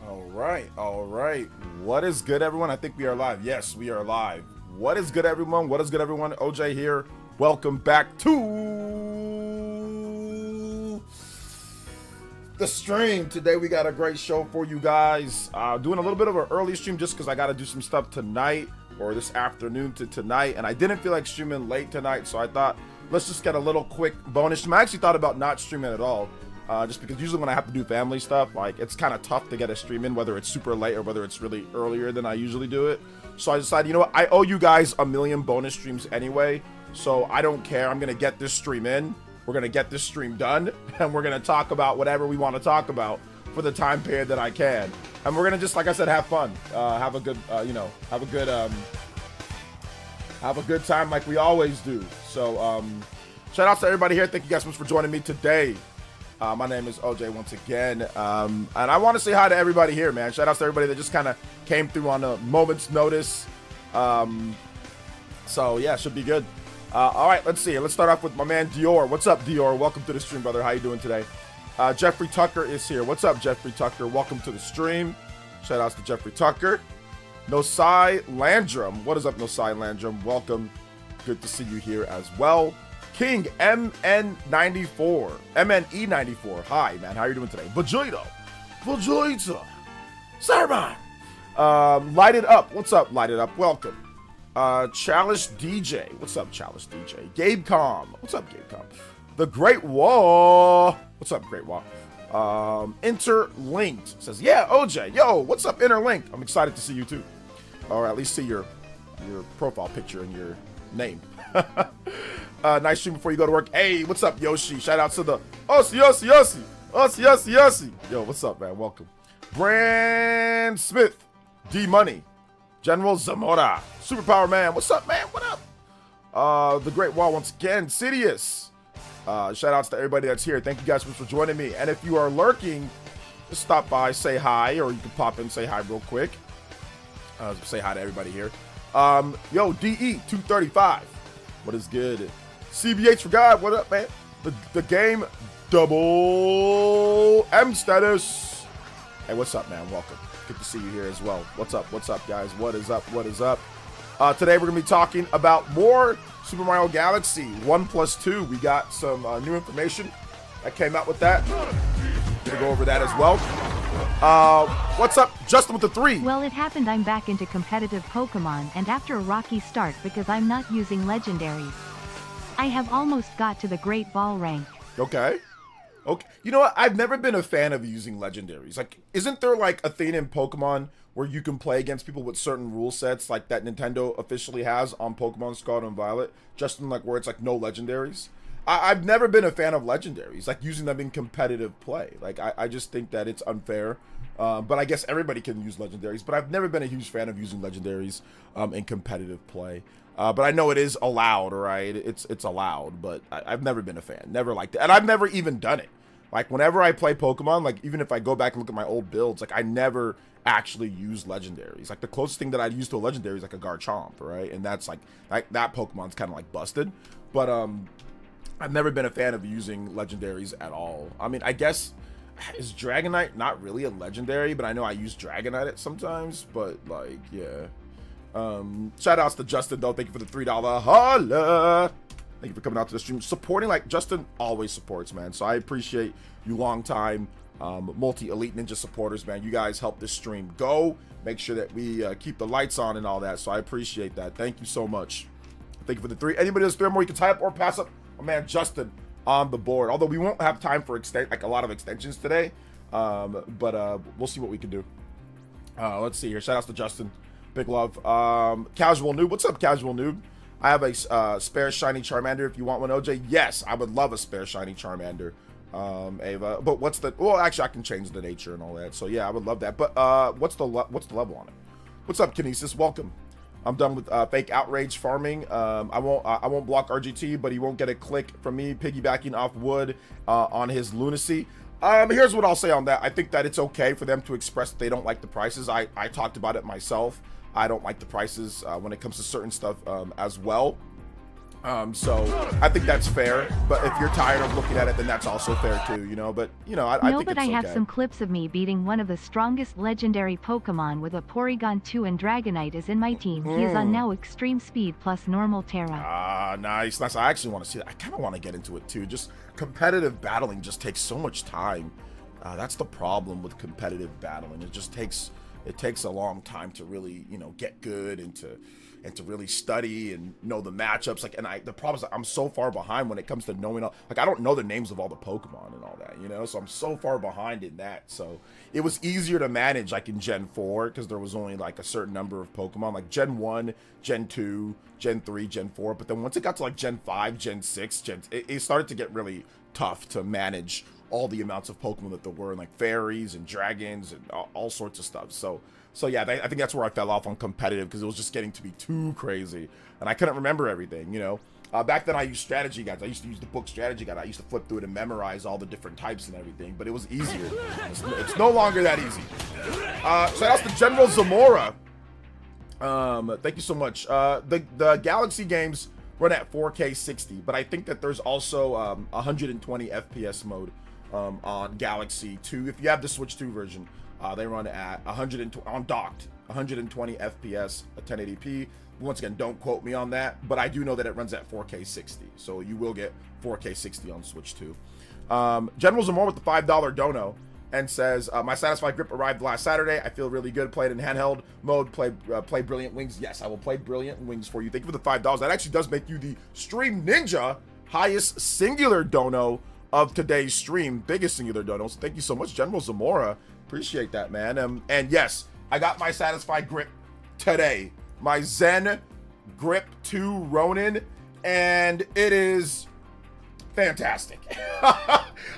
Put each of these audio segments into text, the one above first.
All right. What is good, everyone? I think we are live. Yes, we are live. What is good, everyone? What is good, everyone? OJ here. Welcome back to the stream. Today we got a great show for you guys. Doing a little bit of an early stream just because I got to do some stuff tonight or this afternoon to tonight, and I didn't feel like streaming late tonight, so I thought let's just get a little quick bonus stream. I actually thought about not streaming at all. Just because usually when I have to do family stuff, like it's kind of tough to get a stream in, whether it's super late or whether it's really earlier than I usually do it. So I decided, you know what, I owe you guys a million bonus streams anyway, so I don't care. I'm gonna get this stream in. We're gonna get this stream done, and we're gonna talk about whatever we want to talk about for the time period that I can. And we're gonna just, like I said, have fun, have a good, have a good time like we always do. So shout out to everybody here. Thank you guys so much for joining me today. My name is OJ once again, and I want to say hi to everybody here, man. Shout out to everybody that just kind of came through on a moment's notice. So yeah, should be good. All right, let's see. Let's start off with my man Dior. What's up, Dior? Welcome to the stream, brother. How you doing today? Jeffrey Tucker is here. What's up, Jeffrey Tucker? Welcome to the stream. Shout outs to Jeffrey Tucker. Nosai Landrum. What is up, Nosai Landrum? Welcome. Good to see you here as well. King MN94, MNE94. Hi, man. How are you doing today? Vegeta. Sarman. Light It Up. What's up, Light It Up? Welcome. Chalice DJ. What's up, Chalice DJ? Gabecom. What's up, Gabecom? The Great Wall. What's up, Great Wall? Interlinked says, yeah, OJ. Yo, what's up, Interlinked? I'm excited to see you too. Or at least see your profile picture and your name. Nice stream before you go to work. Hey, what's up, Yoshi? Shout out to the Yossi. Yo, what's up, man? Welcome. Brand Smith, D Money, General Zamora, Superpower Man. What's up, man? What up? The Great Wall once again. Sidious. Shout outs to everybody that's here. Thank you guys for joining me. And if you are lurking, just stop by, say hi, or you can pop in, say hi real quick. Say hi to everybody here. Yo, DE235. What is good? CBH for God. What up, man? The game double M status. Hey, what's up, man? Welcome. Good to see you here as well. What's up? What's up, guys? What is up? What is up? Today we're gonna be talking about more Super Mario Galaxy 1+2. We got some new information that came out with that. Gonna go over that as well. What's up, Justin with the 3? Well, it happened. I'm back into competitive Pokemon, and after a rocky start because I'm not using legendaries. I have almost got to the Great Ball rank. Okay. You know what? I've never been a fan of using legendaries. Like, isn't there like a thing in Pokemon where you can play against people with certain rule sets, like that Nintendo officially has on Pokemon Scarlet and Violet, just in like where it's like no legendaries? I've never been a fan of legendaries, like using them in competitive play. Like, I just think that it's unfair. But I guess everybody can use legendaries, but I've never been a huge fan of using legendaries in competitive play. But I know it is allowed, right? It's allowed, but I've never been a fan. Never liked it. And I've never even done it. Like, whenever I play Pokemon, like, even if I go back and look at my old builds, like, I never actually use legendaries. Like, the closest thing that I'd use to a legendary is like a Garchomp, right? And that's like that Pokemon's kind of like busted. But I've never been a fan of using legendaries at all. I mean, I guess, is Dragonite not really a legendary? But I know I use Dragonite it sometimes. But, like, yeah. Shout outs to Justin, though. Thank you for the $3 holla. Thank you for coming out to the stream. Supporting, like, Justin always supports, man. So I appreciate you long time multi-elite ninja supporters, man. You guys help this stream go. Make sure that we keep the lights on and all that. So I appreciate that. Thank you so much. Thank you for the 3. Anybody that's 3 or more, you can tie up or pass up my man Justin on the board. Although we won't have time for like a lot of extensions today. But we'll see what we can do. Let's see here. Shout outs to Justin. Big love. Casual Noob. What's up, Casual Noob? I have a spare shiny Charmander if you want one, OJ. Yes, I would love a spare shiny Charmander, Ava. But what's the... Well, actually, I can change the nature and all that. So, yeah, I would love that. But what's the level on it? What's up, Kinesis? Welcome. I'm done with fake outrage farming. I won't block RGT, but he won't get a click from me piggybacking off Wood on his lunacy. Here's what I'll say on that. I think that it's okay for them to express that they don't like the prices. I talked about it myself. I don't like the prices when it comes to certain stuff as well. So I think that's fair, but if you're tired of looking at it, then that's also fair too, you know, but you know, I No, think but it's I have okay. some clips of me beating one of the strongest legendary Pokemon with a Porygon 2 and Dragonite is in my team. He is on now extreme speed plus normal Terra. Ah, nice. I actually want to see that. I kind of want to get into it too. Just competitive battling just takes so much time. That's the problem with competitive battling. It takes a long time to really, you know, get good and to really study and know the matchups. Like, and the problem is that I'm so far behind when it comes to knowing like I don't know the names of all the Pokemon and all that, you know. So I'm so far behind in that. So it was easier to manage like in Gen 4 because there was only like a certain number of Pokemon, like Gen 1, Gen 2, Gen 3, Gen 4. But then once it got to like Gen 5, Gen 6, it started to get really tough to manage all the amounts of Pokemon that there were, and like fairies and dragons and all sorts of stuff. So yeah, I think that's where I fell off on competitive because it was just getting to be too crazy, and I couldn't remember everything, you know. Back then I used strategy guides. I used to use the book strategy guide. I used to flip through it and memorize all the different types and everything, but it was easier. It's no longer that easy. So that's the General Zamora. Thank you so much. The Galaxy games run at 4K 60, but I think that there's also 120 FPS mode on Galaxy 2. If you have the Switch 2 version, they run at 120 on docked 120 FPS at 1080p. Once again, don't quote me on that, but I do know that it runs at 4K 60, so you will get 4K 60 on Switch 2. General Zamora with the $5 dono and says, my Satisfy Grip arrived last Saturday. I feel really good. Played in handheld mode. Play Brilliant Wings. Yes, I will play Brilliant Wings for you. Thank you for the $5. That actually does make you the Stream Ninja highest singular dono of today's stream. Biggest singular dono. So thank you so much, General Zamora. Appreciate that, man. And yes, I got my Satisfy Grip today. My Zen Grip 2 Ronin, and it is fantastic.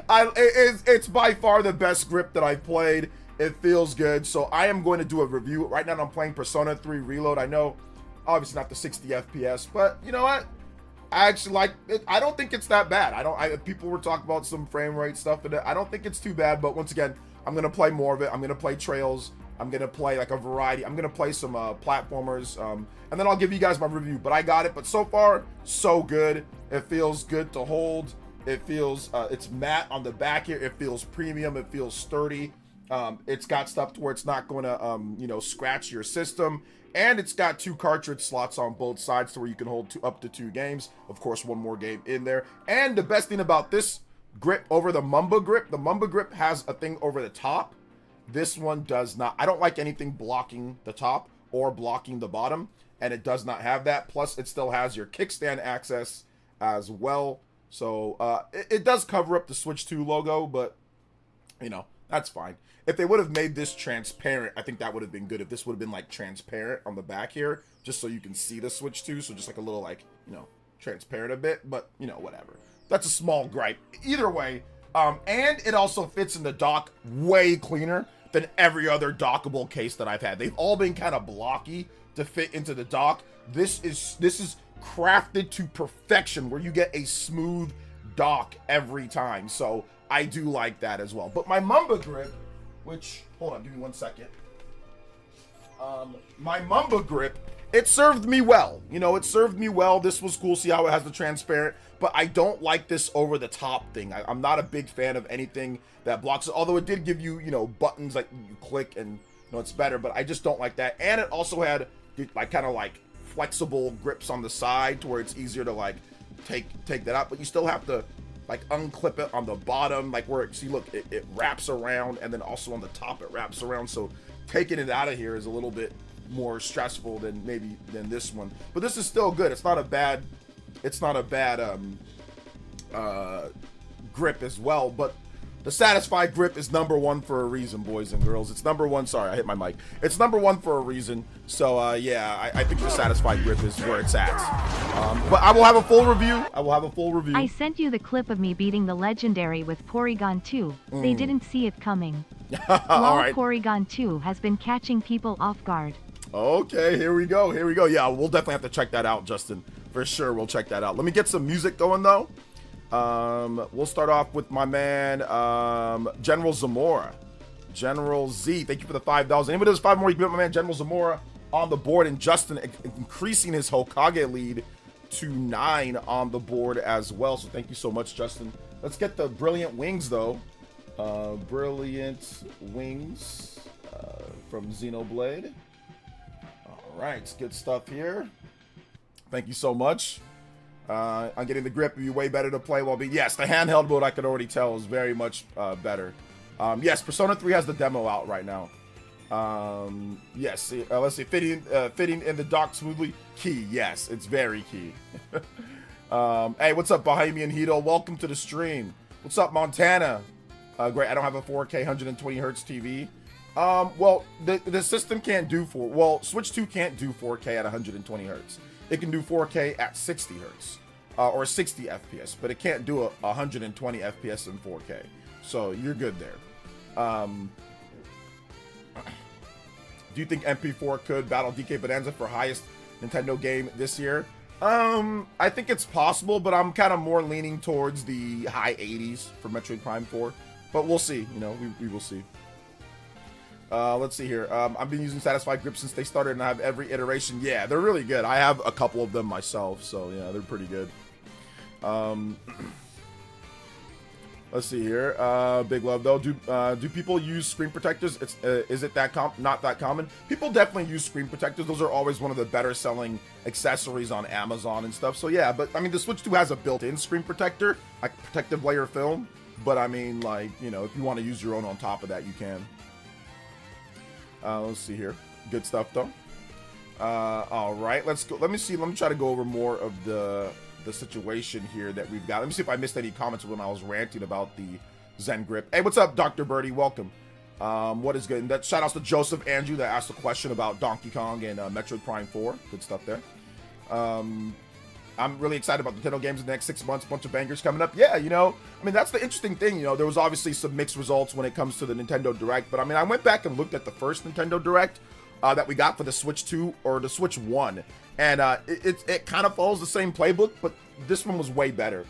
It's by far the best grip that I've played. It feels good, so I am going to do a review. Right now I'm playing Persona 3 Reload. I know, obviously not the 60 FPS, but you know what? I actually like it. I don't think it's that bad. People were talking about some frame rate stuff, and I don't think it's too bad, but once again, I'm going to play more of it. I'm going to play Trails. I'm going to play like a variety. I'm going to play some platformers, and then I'll give you guys my review. But I got it. But so far, so good. It feels good to hold. It feels, it's matte on the back here. It feels premium. It feels sturdy. It's got stuff to where it's not going to, you know, scratch your system. And it's got 2 cartridge slots on both sides to where you can hold up to 2 games. Of course, 1 more game in there. And the best thing about this grip over the Mamba grip has a thing over the top. This one does not. I don't like anything blocking the top or blocking the bottom, and it does not have that. Plus, it still has your kickstand access as well. So it does cover up the Switch 2 logo, but you know, that's fine. If they would have made this transparent, I think that would have been good. If this would have been like transparent on the back here, just so you can see the Switch 2, so just like a little like, you know, transparent a bit, but you know, whatever. That's a small gripe. Either way, and it also fits in the dock way cleaner than every other dockable case that I've had. They've all been kind of blocky to fit into the dock. This is crafted to perfection, where you get a smooth dock every time. So I do like that as well. But my Mamba grip, which, hold on, give me 1 second. My Mamba grip, it served me well. You know, it served me well. This was cool. See how it has the transparent, but I don't like this over the top thing. I'm not a big fan of anything that blocks it, although it did give you, you know, buttons like you click and, you know, it's better, but I just don't like that. And it also had like kind of like flexible grips on the side to where it's easier to like take that out, but you still have to like unclip it on the bottom, like where it, see, look, it wraps around, and then also on the top it wraps around, so taking it out of here is a little bit more stressful than this one. But this is still good. It's not a bad grip as well. But the Satisfy grip is #1 for a reason, boys and girls. It's #1. Sorry, I hit my mic. It's #1 for a reason. So yeah, I think the Satisfy grip is where it's at. But I will have a full review. I sent you the clip of me beating the legendary with Porygon 2. They didn't see it coming. All right. Porygon 2 has been catching people off guard. Okay, here we go. Yeah, we'll definitely have to check that out, Justin. For sure, we'll check that out. Let me get some music going, though. We'll start off with my man, General Zamora. General Z, thank you for the $5. Anybody does 5 more, you can put my man General Zamora on the board, and Justin increasing his Hokage lead 829 on the board as well. So thank you so much, Justin. Let's get the Brilliant Wings, though. Brilliant Wings from Xenoblade. All right, good stuff here. Thank you so much. I'm getting the grip. It'd be way better to play while being... Yes, the handheld mode, I could already tell, is very much better. Yes, Persona 3 has the demo out right now. Yes, let's see. Fitting in the dock smoothly. Key, yes, it's very key. Hey, what's up, Bohemian Hito? Welcome to the stream. What's up, Montana? Great, I don't have a 4K 120 hertz TV. Well, the system can't do Switch 2 can't do 4K at 120 hertz. It can do 4K at 60 hertz, or 60 FPS, but it can't do 120 FPS in 4K. So you're good there. Do you think MP4 could battle DK Bonanza for highest Nintendo game this year? I think it's possible, but I'm kind of more leaning towards the high 80s for Metroid Prime 4. But we'll see, you know, we will see. Let's see here. I've been using Satisfy Grip since they started, and I have every iteration. Yeah, they're really good. I have a couple of them myself, so yeah, they're pretty good. Let's see here. Big love though. Do people use screen protectors? Is it not that common? People definitely use screen protectors. Those are always one of the better selling accessories on Amazon and stuff. So yeah, but I mean the Switch 2 has a built-in screen protector, like protective layer film. But I mean, like, you know, if you want to use your own on top of that, you can. Let's see here. Good stuff though. All right, let's go. Let me see. Let me try to go over more of the situation here that we've got. Let me see if I missed any comments when I was ranting about the Zen Grip. Hey, what's up, Dr. Birdie? Welcome. What is good? And that shout outs to Joseph Andrew that asked a question about Donkey Kong and Metroid Prime 4. Good stuff there. I'm really excited about Nintendo games in the next 6 months. Bunch of bangers coming up. Yeah, you know, I mean, that's the interesting thing. You know, there was obviously some mixed results when it comes to the Nintendo Direct, but I mean, I went back and looked at the first Nintendo Direct that we got for the Switch 2 or the Switch 1, and it kind of follows the same playbook, but this one was way better.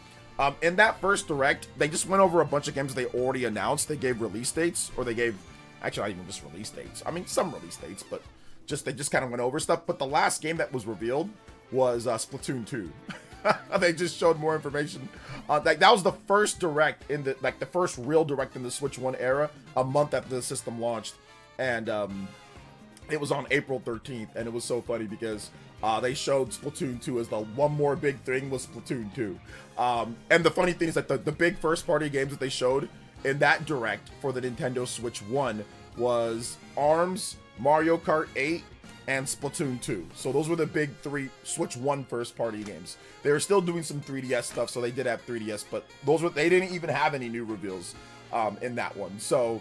In that first Direct, they just went over a bunch of games they already announced. They gave release dates, or they gave, actually not even just release dates. I mean, some release dates, but they just kind of went over stuff. But the last game that was revealed was Splatoon 2. They just showed more information. That was the first Direct in the first real Direct in the Switch 1 era, a month after the system launched, and it was on April 13th, and it was so funny because they showed Splatoon 2 as the one more big thing was Splatoon 2. And the funny thing is that the big first party games that they showed in that Direct for the Nintendo Switch 1 was ARMS, Mario Kart 8, and Splatoon 2. So those were the big three Switch 1 first party games. They were still doing some 3DS stuff, so they did have 3DS, but they didn't even have any new reveals in that one. So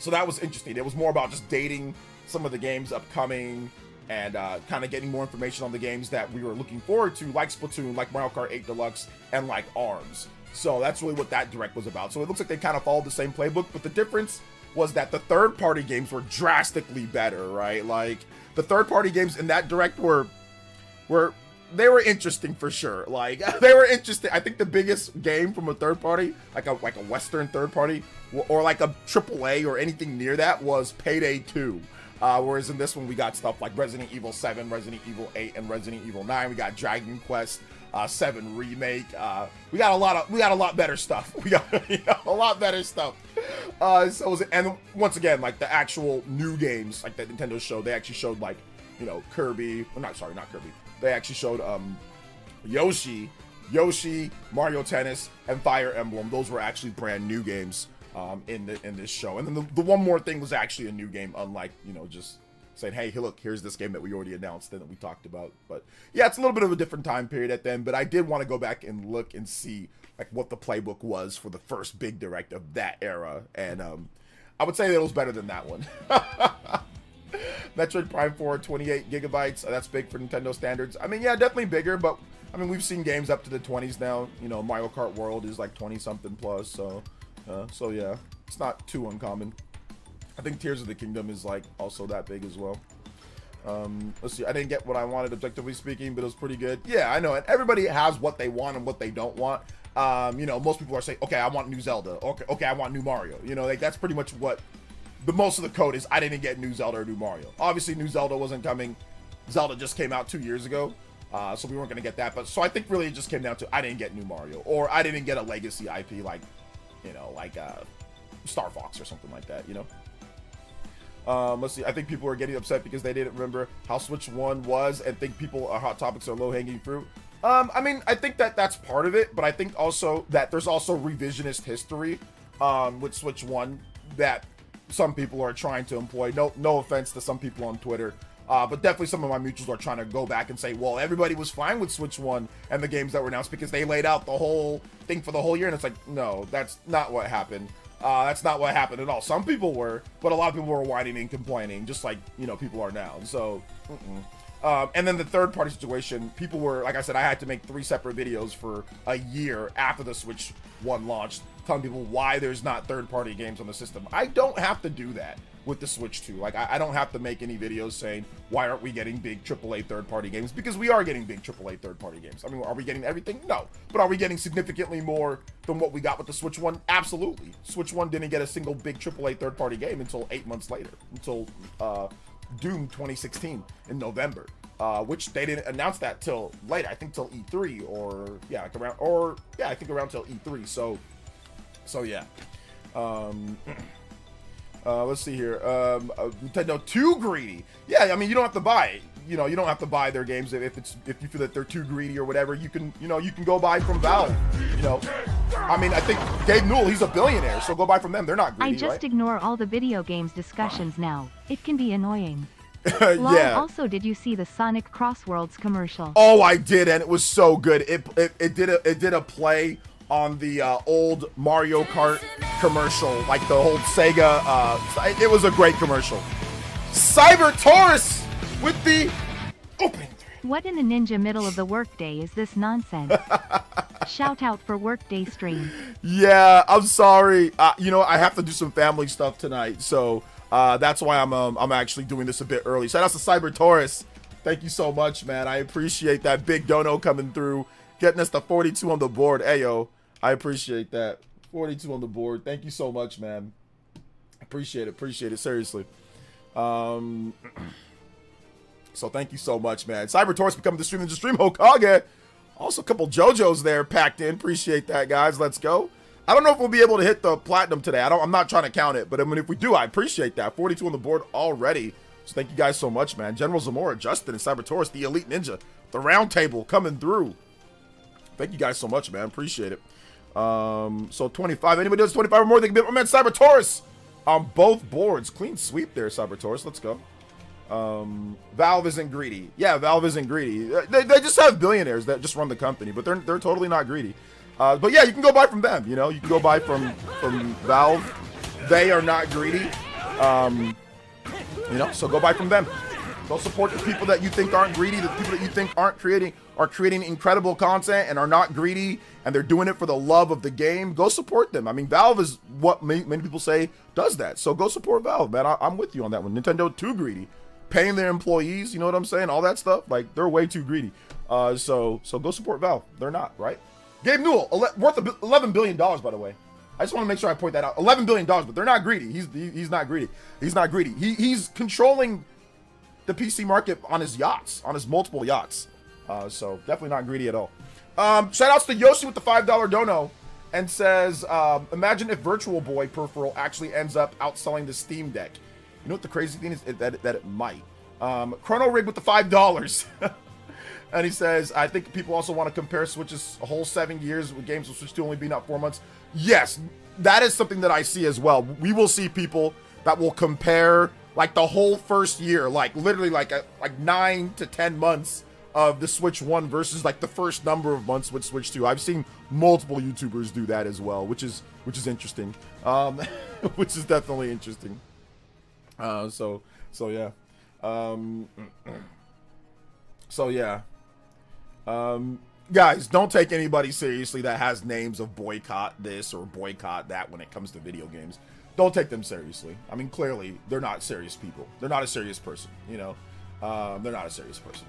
that was interesting. It was more about just dating some of the games upcoming and kind of getting more information on the games that we were looking forward to, like Splatoon, like Mario Kart 8 Deluxe, and like ARMS. So that's really what that Direct was about. So it looks like they kind of followed the same playbook, but the difference was that the third-party games were drastically better, right? Like, the third-party games in that Direct were interesting for sure. Like, they were interesting. I think the biggest game from a third party, like a Western third party, or like a AAA or anything near that, was Payday 2. Whereas in this one, we got stuff like Resident Evil 7, Resident Evil 8, and Resident Evil 9. We got Dragon Quest 7 Remake. We got a lot better stuff. We got a lot better stuff. And once again, like the actual new games, like that Nintendo showed, they actually showed like, you know, Kirby. Well, not Kirby. They actually showed Yoshi, Mario Tennis, and Fire Emblem. Those were actually brand new games in this show. And then the one more thing was actually a new game, unlike, you know, just saying, hey, look, here's this game that we already announced and that we talked about. But yeah, it's a little bit of a different time period at then, but I did want to go back and look and see like what the playbook was for the first big Direct of that era. And I would say that it was better than that one. Metroid Prime 4, 28 gigabytes. That's big for Nintendo standards. I mean, yeah, definitely bigger, but I mean, we've seen games up to the 20s now. You know, Mario Kart World is like 20 something plus. So yeah, it's not too uncommon. I think Tears of the Kingdom is like also that big as well. Let's see. I didn't get what I wanted, objectively speaking, but it was pretty good. Yeah, I know. And everybody has what they want and what they don't want. You know, most people are saying, okay, I want new Zelda. Okay, I want new Mario. You know, like that's pretty much what the most of the code is. I didn't get new Zelda or new Mario. Obviously, new Zelda wasn't coming. Zelda just came out 2 years ago. So we weren't going to get that. But so I think really it just came down to I didn't get new Mario, or I didn't get a legacy IP like, Star Fox or something like that, Let's see. I think people are getting upset because they didn't remember how Switch 1 was, and think people Hot Topics are low-hanging fruit. I mean, I think that's part of it, but I think also that there's also revisionist history with Switch 1 that some people are trying to employ. No offense to some people on Twitter, but definitely some of my mutuals are trying to go back and say, well, everybody was fine with Switch 1 and the games that were announced because they laid out the whole thing for the whole year, and it's like, no, that's not what happened. That's not what happened at all. Some people were, but a lot of people were whining and complaining, just like, people are now. So, and then the third-party situation, people were, like I said, I had to make 3 separate videos for a year after the Switch 1 launched, telling people why there's not third-party games on the system. I don't have to do that with the Switch 2. Like, I don't have to make any videos saying, why aren't we getting big AAA third-party games? Because we are getting big AAA third-party games. I mean, are we getting everything? No. But are we getting significantly more than what we got with the Switch 1? Absolutely. Switch 1 didn't get a single big AAA third-party game until 8 months later, until Doom 2016 in November, which they didn't announce that till later. I think till E3 I think around till E3. So yeah. Let's see here. Nintendo too greedy. Yeah, I mean, you don't have to buy it. You don't have to buy their games if you feel that they're too greedy or whatever. You can go buy from Valve. I mean, I think Gabe Newell, he's a billionaire, so go buy from them. They're not greedy, I just right? ignore all the video games discussions now. It can be annoying. Yeah. Also, did you see the Sonic Crossworlds commercial? Oh, I did, and it was so good. It did a play on the old Mario Kart commercial, like the old Sega. It was a great commercial. Cyber Taurus with the opening. What in the ninja middle of the workday is this nonsense? Shout out for workday stream. Yeah, I'm sorry. I have to do some family stuff tonight, so that's why I'm actually doing this a bit early. Shout out to Cyber Taurus. Thank you so much, man. I appreciate that big dono coming through, getting us to 42 on the board. Ayo, I appreciate that. 42 on the board. Thank you so much, man. Appreciate it. Seriously. So thank you so much, man. Cyber Taurus becoming the stream Hokage. Also a couple JoJo's there packed in. Appreciate that, guys. Let's go. I don't know if we'll be able to hit the platinum today. I'm not trying to count it, but I mean, if we do, I appreciate that. 42 on the board already. So thank you guys so much, man. General Zamora, Justin, and Cyber Taurus, the Elite Ninja, the round table coming through. Thank you guys so much, man. Appreciate it. So 25. Anybody does 25 or more, they can be my man Cyber Taurus on both boards. Clean sweep there, Cyber Taurus. Let's go. Valve isn't greedy. Yeah, Valve isn't greedy. They just have billionaires that just run the company, but they're totally not greedy. But yeah, you can go buy from them. You can go buy from Valve. They are not greedy. So go buy from them. Go support the people that you think aren't greedy, the people that you think are creating incredible content and are not greedy, and they're doing it for the love of the game. Go support them. I mean, Valve is what many people say does that. So go support Valve, man. I'm with you on that one. Nintendo too greedy, paying their employees. You know what I'm saying? All that stuff. Like, they're way too greedy. So go support Valve. They're not, right? Gabe Newell, worth $11 billion, by the way. I just want to make sure I point that out. $11 billion, but they're not greedy. He's not greedy. He's not greedy. He's controlling the PC market on his yachts, on his multiple yachts. So definitely not greedy at all. Shout outs to Yoshi with the $5 dono and says, imagine if Virtual Boy peripheral actually ends up outselling the Steam Deck. You know what the crazy thing is? That it might. Chrono Rig with the $5. And he says, I think people also want to compare Switch's whole 7 years with games of Switch 2 only being out 4 months. Yes, that is something that I see as well. We will see people that will compare like the whole first year, like literally like 9 to 10 months of the Switch 1 versus like the first number of months with Switch 2. I've seen multiple YouTubers do that as well, which is interesting. Which is definitely interesting. So yeah. So yeah. Guys, don't take anybody seriously that has names of boycott this or boycott that when it comes to video games. Don't take them seriously. I mean, clearly they're not serious people. They're not a serious person, They're not a serious person.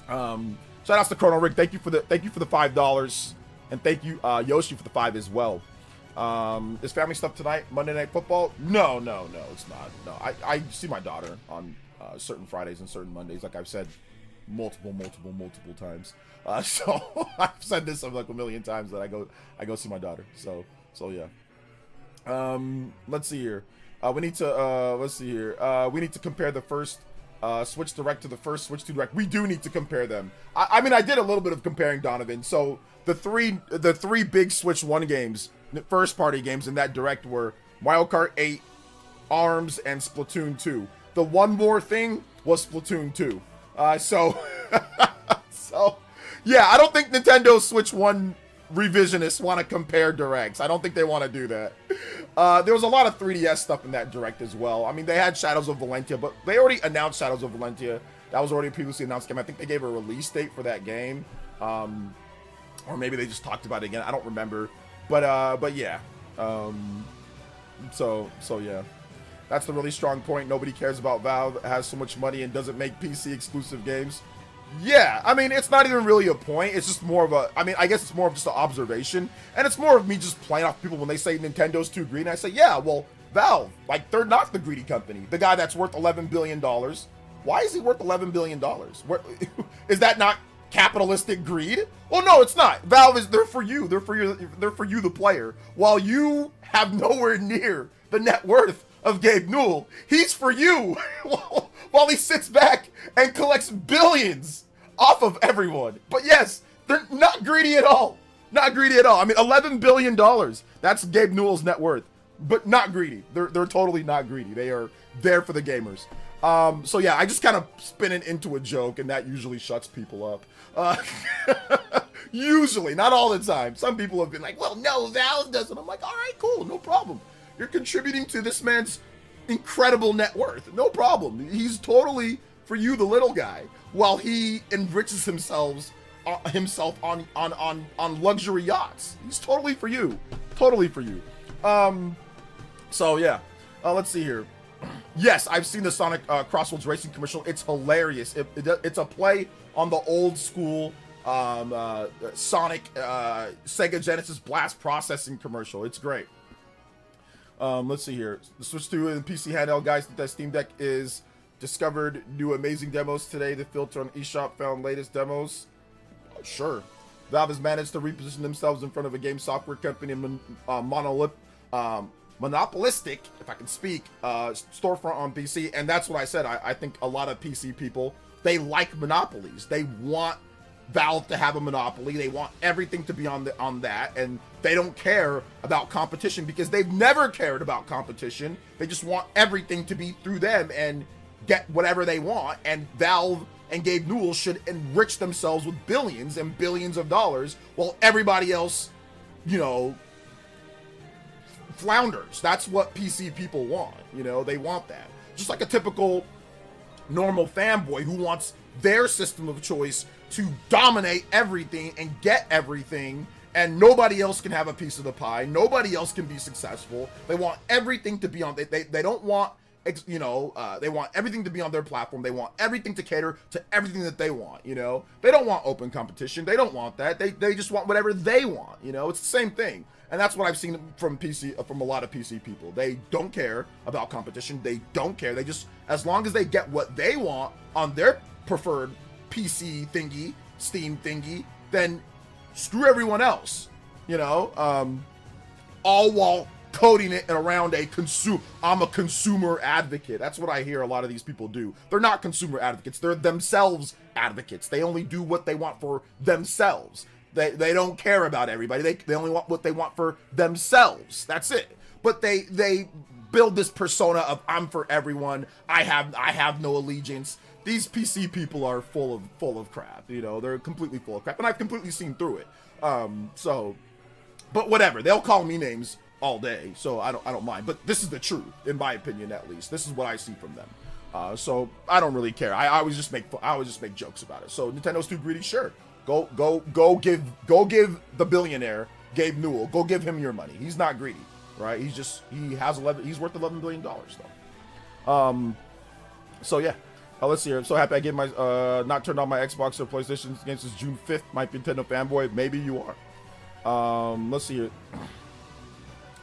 Shout outs to Chrono Rig. Thank you for the $5, and thank you Yoshi for the 5 as well. Is family stuff tonight? Monday Night Football? No, it's not. No, I see my daughter on certain Fridays and certain Mondays, like I've said multiple times. So I've said this like a million times that I go see my daughter. So yeah. Let's see here. We need to let's see here. We need to compare the first Switch Direct to the first Switch 2 Direct. We do need to compare them. I mean, I did a little bit of comparing, Donovan. So the three big Switch 1 games, first party games in that Direct were Mario Kart 8, ARMS, and Splatoon 2. The one more thing was Splatoon 2. So yeah, I don't think Nintendo Switch 1 revisionists want to compare Directs. I don't think they want to do that. There was a lot of 3DS stuff in that Direct as well. I mean, they had Shadows of Valentia, but they already announced Shadows of Valentia. That was already a previously announced game. I think they gave a release date for that game. Or maybe they just talked about it again. I don't remember. But yeah. So yeah. That's the really strong point. Nobody cares about Valve. It has so much money and doesn't make PC exclusive games. Yeah, I mean, it's not even really a point. It's just more of a, I mean, I guess it's more of just an observation. And it's more of me just playing off people when they say Nintendo's too greedy. I say, yeah, well, Valve, like, they're not the greedy company. The guy that's worth $11 billion. Why is he worth $11 billion? Is that not capitalistic greed? Well, no, it's not. Valve is, they're for you. They're for you, the player. While you have nowhere near the net worth of Gabe Newell, he's for you. While he sits back and collects billions off of everyone. But yes, they're not greedy at all. Not greedy at all. I mean, $11 billion. That's Gabe Newell's net worth. But not greedy. They're totally not greedy. They are there for the gamers. So yeah, I just kind of spin it into a joke, and that usually shuts people up. Usually, not all the time. Some people have been like, well, no, Valve doesn't. I'm like, all right, cool, no problem. You're contributing to this man's incredible net worth. No problem. He's totally for you, the little guy, while he enriches himself on luxury yachts. He's totally for you. Totally for you. So yeah. Let's see here. Yes, I've seen the Sonic Crossroads Racing commercial. It's hilarious. It's a play on the old school Sonic Sega Genesis Blast Processing commercial. It's great. Let's see here. The Switch 2 and PC handheld guys think that Steam Deck is discovered new amazing demos today. The filter on eShop found latest demos. Sure. Valve has managed to reposition themselves in front of a game software company monopolistic, if I can speak, storefront on PC. And that's what I said. I think a lot of PC people, they like monopolies. They want Valve to have a monopoly. They want everything to be on that, and they don't care about competition because they've never cared about competition. They just want everything to be through them and get whatever they want. And Valve and Gabe Newell should enrich themselves with billions and billions of dollars while everybody else, you know, flounders. That's what PC people want. You know, they want that. Just like a typical normal fanboy who wants their system of choice to dominate everything and get everything, and nobody else can have a piece of the pie. Nobody else can be successful. They want everything to be on. They don't want, you know, they want everything to be on their platform. They want everything to cater to everything that they want. You know, they don't want open competition. They don't want that. They just want whatever they want. You know, it's the same thing. And that's what I've seen from a lot of PC people. They don't care about competition. They don't care. They just, as long as they get what they want on their preferred PC thingy, Steam thingy, then screw everyone else, you know, all while coding it around I'm a consumer advocate. That's what I hear a lot of these people do. They're not consumer advocates. They're themselves advocates. They only do what they want for themselves. They don't care about everybody. They only want what they want for themselves. That's it. But they build this persona of I'm for everyone. I have no allegiance. These PC people are full of crap. You know, they're completely full of crap, and I've completely seen through it. But whatever. They'll call me names all day, so I don't mind. But this is the truth, in my opinion, at least. This is what I see from them. So I don't really care. I always just make jokes about it. So Nintendo's too greedy, sure. Go give the billionaire Gabe Newell. Go give him your money. He's not greedy, right? He's worth $11 billion though. So yeah. Let's see here. I'm so happy I gave my not turned on my Xbox or PlayStation games since June 5th. Might be Nintendo fanboy. Maybe you are. Let's see here.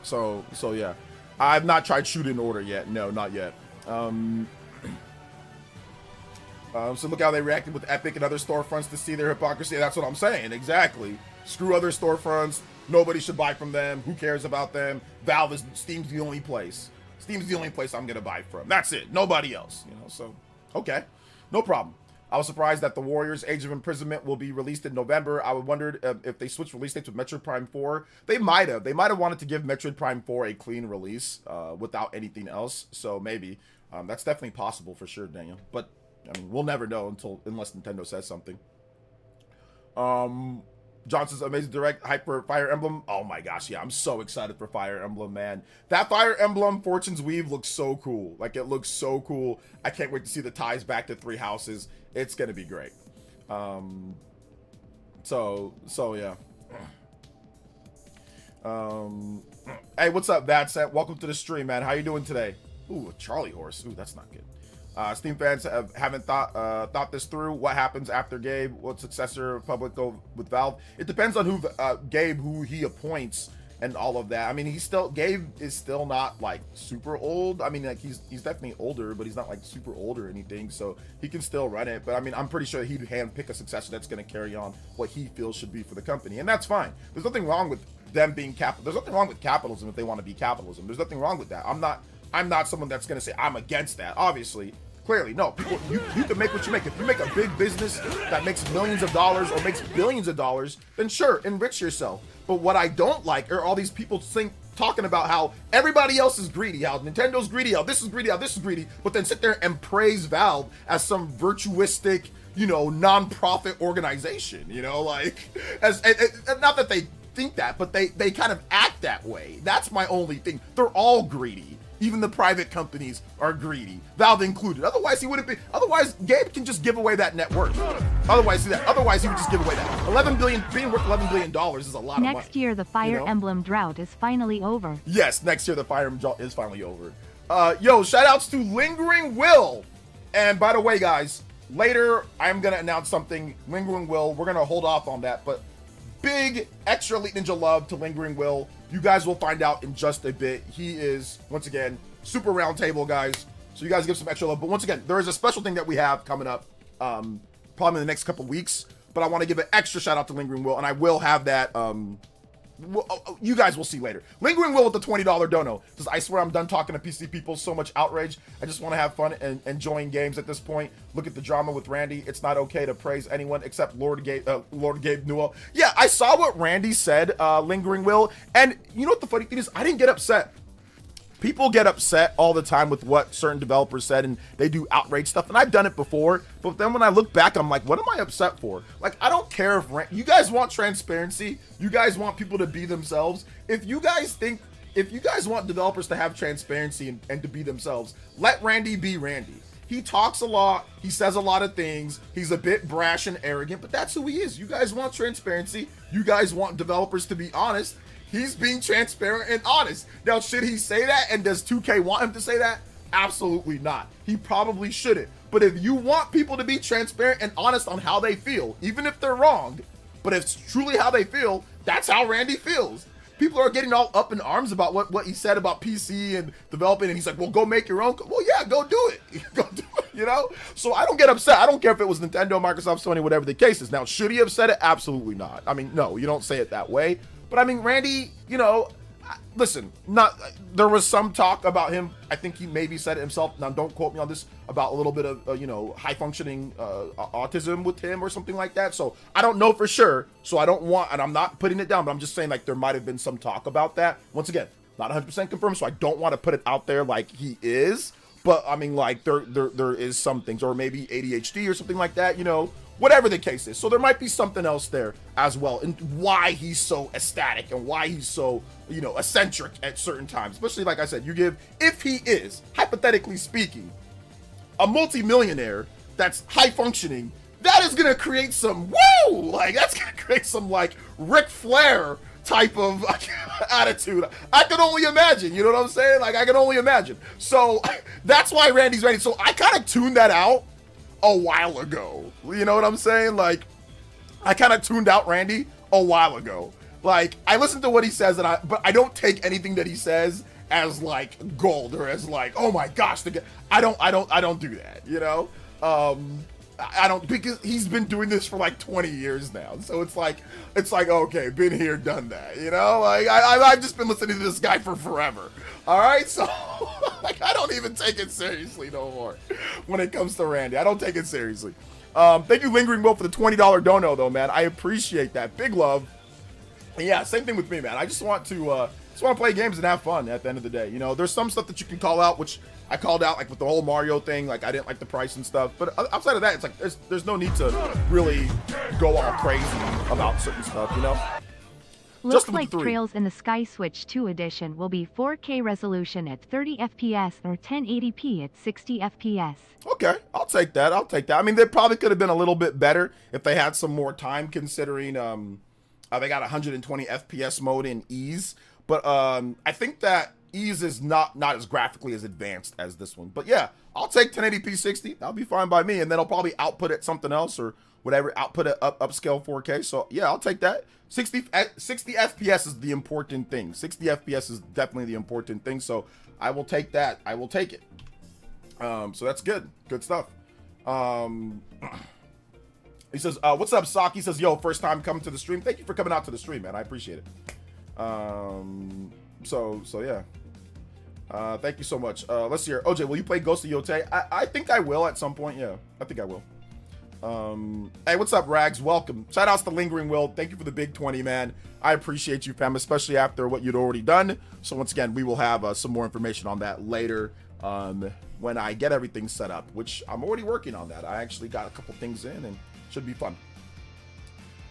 So yeah. I've not tried Shoot in Order yet. No, not yet. So look how they reacted with Epic and other storefronts to see their hypocrisy. That's what I'm saying. Exactly. Screw other storefronts. Nobody should buy from them. Who cares about them? Steam's the only place. Steam's the only place I'm gonna buy from. That's it. Nobody else. You know. So, okay, no problem. I was surprised that the Warriors Age of Imprisonment will be released in November. I wondered if they switched release dates with Metroid Prime 4. They might have. They might have wanted to give Metroid Prime 4 a clean release without anything else. So maybe that's definitely possible for sure, Daniel. But I mean, we'll never know unless Nintendo says something. Johnson's Amazing Direct hype for Fire Emblem. Oh my gosh, yeah, I'm so excited for Fire Emblem, man. That Fire Emblem Fortune's Weave looks so cool. Like, it looks so cool. I can't wait to see the ties back to Three Houses. It's gonna be great. So yeah. Hey, what's up, Bad Set? Welcome to the stream, man. How you doing today? Ooh, a Charlie horse. Ooh, that's not good. Steam fans haven't thought this through. What happens after Gabe? What successor of Public go with Valve? It depends on who he appoints and all of that. I mean, Gabe is still not like super old. I mean, like he's definitely older, but he's not like super old or anything, so he can still run it. But I mean, I'm pretty sure he'd handpick a successor that's going to carry on what he feels should be for the company, and that's fine. There's nothing wrong with them being capital. There's nothing wrong with capitalism if they want to be capitalism. There's nothing wrong with that. I'm not someone that's going to say I'm against that. Obviously. Clearly, no. People, you can make what you make. If you make a big business that makes millions of dollars or makes billions of dollars, then sure, enrich yourself. But what I don't like are all these people talking about how everybody else is greedy, how Nintendo's greedy, how this is greedy, how this is greedy, but then sit there and praise Valve as some virtuistic, you know, non-profit organization. You know, like as not that they think that, but they kind of act that way. That's my only thing. They're all greedy. Even the private companies are greedy, Valve included. Otherwise, he wouldn't be. Otherwise, Gabe can just give away that net worth. Otherwise, he would just give away that. 11 billion, being worth $11 billion is a lot of money. Next year, the Fire Emblem drought is finally over. Yes, next year the Fire Emblem drought is finally over. Yo, shout outs to Lingering Will. And by the way, guys, later I'm gonna announce something. Lingering Will, we're gonna hold off on that, but big extra Elite Ninja love to Lingering Will. You guys will find out in just a bit. He is, once again, super round table, guys. So you guys give some extra love. But once again, there is a special thing that we have coming up probably in the next couple weeks. But I want to give an extra shout out to Lingering Will. And I will have that. You guys will see later. Lingering Will with the $20 dono. Says, I swear I'm done talking to PC people. So much outrage. I just want to have fun and enjoying games at this point. Look at the drama with Randy. It's not okay to praise anyone except Lord Gabe Newell. Yeah, I saw what Randy said, Lingering Will. And you know what the funny thing is? I didn't get upset. People get upset all the time with what certain developers said, and they do outrage stuff, and I've done it before, but then when I look back, I'm like, what am I upset for? Like, I don't care if you guys want transparency, you guys want people to be themselves. If you guys want developers to have transparency and to be themselves, let Randy be Randy. He talks a lot, he says a lot of things, he's a bit brash and arrogant, but that's who he is. You guys want transparency, you guys want developers to be honest. He's being transparent and honest. Now, should he say that? And does 2K want him to say that? Absolutely not. He probably shouldn't. But if you want people to be transparent and honest on how they feel, even if they're wrong, but if it's truly how they feel, that's how Randy feels. People are getting all up in arms about what he said about PC and developing, and he's like, well, go make your own. Well, yeah, go do it. Go do it, you know? So I don't get upset. I don't care if it was Nintendo, Microsoft, Sony, whatever the case is. Now, should he have said it? Absolutely not. I mean, no, you don't say it that way. But I mean, Randy, you know, listen, there was some talk about him. I think he maybe said it himself. Now, don't quote me on this, about a little bit of, you know, high functioning autism with him or something like that. So I don't know for sure. So I don't want, and I'm not putting it down, but I'm just saying like there might have been some talk about that. Once again, not 100% confirmed. So I don't want to put it out there like he is. But I mean, like there is some things, or maybe ADHD or something like that, you know. Whatever the case is. So there might be something else there as well, and why he's so ecstatic and why he's so, you know, eccentric at certain times. Especially, like I said, if he is, hypothetically speaking, a multimillionaire that's high functioning, that is going to create some, woo! Like, that's going to create some, like, Ric Flair type of attitude. I can only imagine, you know what I'm saying? Like, I can only imagine. So that's why Randy's ready. So I kind of tuned that out a while ago. You know what I'm saying? Like, I kind of tuned out Randy a while ago. Like, I listen to what he says, but I don't take anything that he says as like gold or as like, oh my gosh, I don't do that, you know? I don't, because he's been doing this for like 20 years now. So it's like, okay, been here, done that, you know? Like, I've just been listening to this guy for forever. All right, so like, I don't even take it seriously no more when it comes to Randy. I don't take it seriously. Thank you, Lingering Will, for the $20 dono, though, man. I appreciate that. Big love. And yeah, same thing with me, man. I just want to play games and have fun at the end of the day. You know, there's some stuff that you can call out, which I called out, like with the whole Mario thing. Like, I didn't like the price and stuff. But outside of that, it's like there's no need to really go all crazy about certain stuff, you know? Looks like Trails in the Sky Switch 2 edition will be 4K resolution at 30 FPS or 1080p at 60 FPS. Okay, I'll take that. I mean, they probably could have been a little bit better if they had some more time, considering they got 120 FPS mode in ease. But I think that ease is not as graphically as advanced as this one. But yeah, I'll take 1080p 60. That'll be fine by me. And then I'll probably output it something else or whatever, output it upscale 4K. So yeah, I'll take that. 60 FPS is the important thing. 60 FPS is definitely the important thing. So I will take that. I will take it. So that's good. Good stuff. He says, what's up, Sock? He says, yo, first time coming to the stream. Thank you for coming out to the stream, man. I appreciate it. So yeah. Thank you so much. Let's see here. OJ, will you play Ghost of Yotei? I think I will at some point. Yeah, I think I will. Hey, what's up, Rags? Welcome. Shout outs to Lingering Will. Thank you for the big 20, man. I appreciate you, fam, especially after what you'd already done. So once again, we will have some more information on that later when I get everything set up, which I'm already working on that. I actually got a couple things in and should be fun.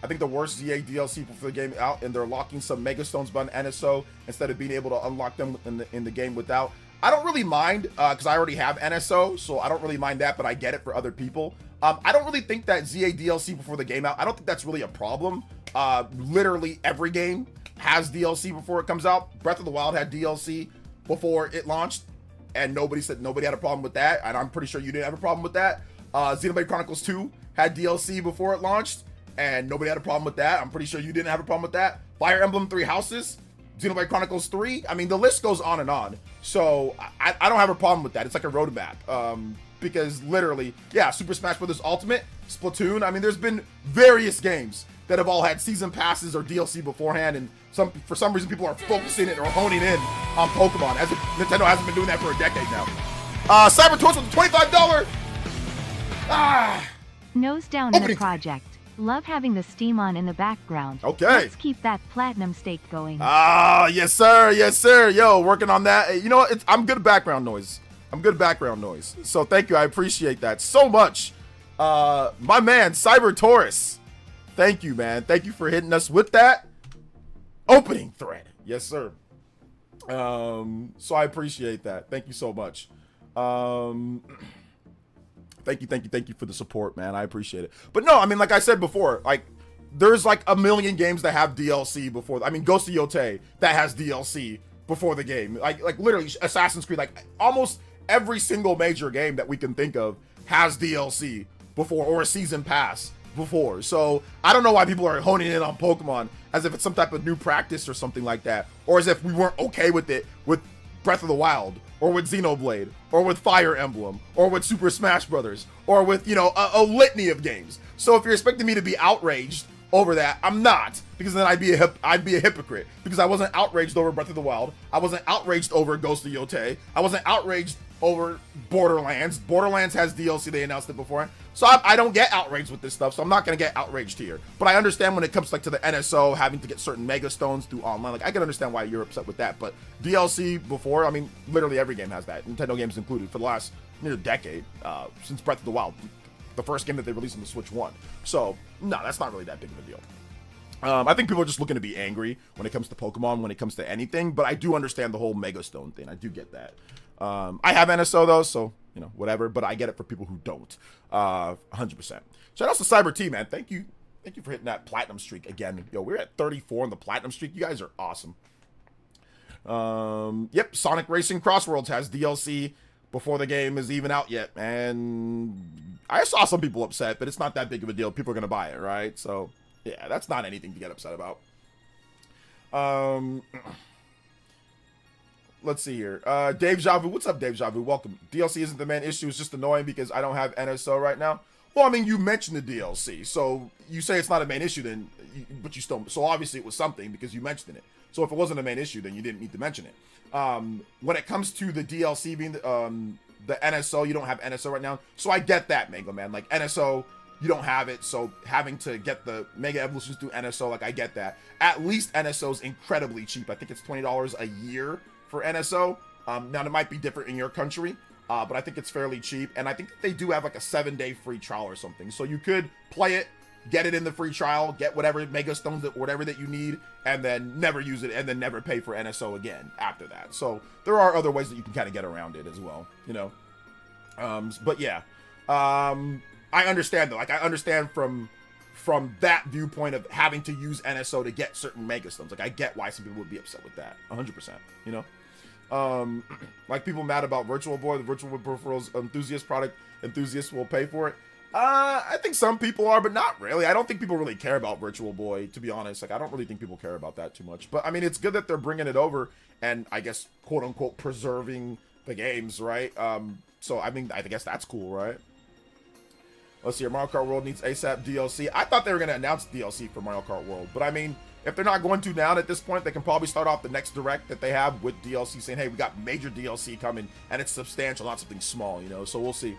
I think the worst ZA DLC for the game out, and they're locking some Megastones by an NSO instead of being able to unlock them in the game without. I don't really mind because I already have NSO, so I don't really mind that, but I get it for other people. I don't really think that ZA DLC before the game out, I don't think that's really a problem. Literally every game has DLC before it comes out. Breath of the Wild had DLC before it launched, and nobody had a problem with that, and I'm pretty sure you didn't have a problem with that. Xenoblade Chronicles 2 had DLC before it launched, and nobody had a problem with that. I'm pretty sure you didn't have a problem with that. Fire Emblem 3 Houses, Xenoblade Chronicles 3. I mean, the list goes on and on. So I don't have a problem with that. It's like a roadmap. Because literally, yeah, Super Smash Bros. Ultimate, Splatoon. I mean, there's been various games that have all had season passes or DLC beforehand, and for some reason people are focusing it or honing in on Pokemon, as if Nintendo hasn't been doing that for a decade now. Cyber Torch with a $25. Nose down in the project. Love having the steam on in the background. Okay. Let's keep that platinum state going. Yes sir, yes sir. Yo, working on that. You know what? I'm good at background noise. So thank you. I appreciate that so much. My man, Cyber Taurus. Thank you, man. Thank you for hitting us with that opening thread. Yes, sir. So I appreciate that. Thank you so much. Thank you for the support, man. I appreciate it. But no, I mean, like I said before, like there's like a million games that have DLC before. I mean, Ghost of Yotei that has DLC before the game. Like literally Assassin's Creed, like almost every single major game that we can think of has DLC before, or a season pass before. So I don't know why people are honing in on Pokemon as if it's some type of new practice or something like that, or as if we weren't okay with it with Breath of the Wild, or with Xenoblade, or with Fire Emblem, or with Super Smash Brothers, or with, you know, a litany of games. So if you're expecting me to be outraged over that, I'm not, because then I'd be a hypocrite, because I wasn't outraged over Breath of the Wild, I wasn't outraged over Ghost of Yotei, I wasn't outraged over Borderlands. Borderlands has DLC, they announced it before. So I don't get outraged with this stuff, so I'm not gonna get outraged here. But I understand when it comes like to the NSO having to get certain Mega Stones through online, like I can understand why you're upset with that. But DLC before, I mean, literally every game has that, Nintendo games included, for the last near decade, since Breath of the Wild, the first game that they released on the Switch 1. So no, that's not really that big of a deal. I think people are just looking to be angry when it comes to Pokemon, when it comes to anything, but I do understand the whole Mega Stone thing. I do get that. I have NSO though, so, you know, whatever, but I get it for people who don't. 100%. Shout out to Cyber T, man. Thank you for hitting that platinum streak again. Yo, we're at 34 on the platinum streak. You guys are awesome. Yep, Sonic Racing Crossworlds has DLC before the game is even out yet, and I saw some people upset, but it's not that big of a deal. People are gonna buy it, right? So yeah, that's not anything to get upset about. Let's see here. Dave Javu, what's up, Dave Javu? Welcome. DLC isn't the main issue. It's just annoying because I don't have NSO right now. Well, I mean, you mentioned the DLC, so you say it's not a main issue, then, but you still, so obviously it was something because you mentioned it. So if it wasn't a main issue, then you didn't need to mention it. When it comes to the DLC being the NSO, you don't have NSO right now, so I get that, Mega Man. Like NSO, you don't have it, so having to get the Mega Evolutions through NSO, like I get that. At least NSO is incredibly cheap. I think it's $20 a year for NSO. Now it might be different in your country. But I think it's fairly cheap, and I think they do have like a 7-day free trial or something. So you could play it, get it in the free trial, get whatever Mega Stones, whatever that you need, and then never use it, and then never pay for NSO again after that. So there are other ways that you can kind of get around it as well, you know. But yeah, I understand though. Like I understand from that viewpoint of having to use NSO to get certain Mega Stones. Like I get why some people would be upset with that, 100%. You know. Like people mad about Virtual Boy, the Virtual Boy peripherals enthusiasts will pay for it. I think some people are, but not really. I don't think people really care about Virtual Boy, to be honest. Like I don't really think people care about that too much. But I mean, it's good that they're bringing it over and I guess quote unquote preserving the games, right? So I mean, I guess that's cool, right? Let's see here. Mario Kart World needs ASAP DLC. I thought they were gonna announce DLC for Mario Kart World, but I mean, if they're not going to now at this point, they can probably start off the next direct that they have with DLC saying, hey, we got major DLC coming and it's substantial, not something small, you know, so we'll see.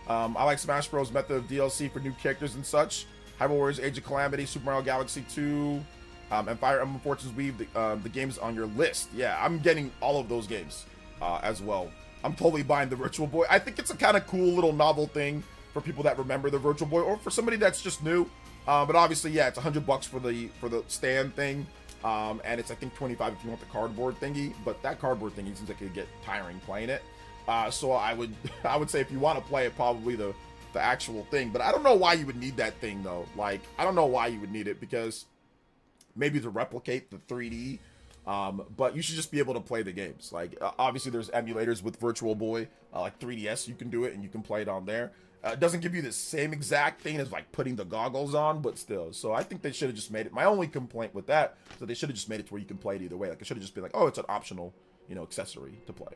I like Smash Bros. Method of DLC for new characters and such. Hyrule Warriors Age of Calamity, Super Mario Galaxy 2, and Fire Emblem Fortune's Weave, the games on your list. Yeah, I'm getting all of those games as well. I'm totally buying the Virtual Boy. I think it's a kind of cool little novel thing for people that remember the Virtual Boy or for somebody that's just new. But obviously, yeah, it's $100 for the stand thing, and it's I think $25 if you want the cardboard thingy. But that cardboard thingy seems like it could get tiring playing it. So I would say if you want to play it, probably the actual thing. But I don't know why you would need that thing though. Like I don't know why you would need it because maybe to replicate the 3D. But you should just be able to play the games. Like obviously, there's emulators with Virtual Boy, like 3DS. You can do it and you can play it on there. It doesn't give you the same exact thing as like putting the goggles on, but still. So I think they should have just made it. My only complaint with that is that they should have just made it to where you can play it either way. Like it should have just been like, oh, it's an optional, you know, accessory to play.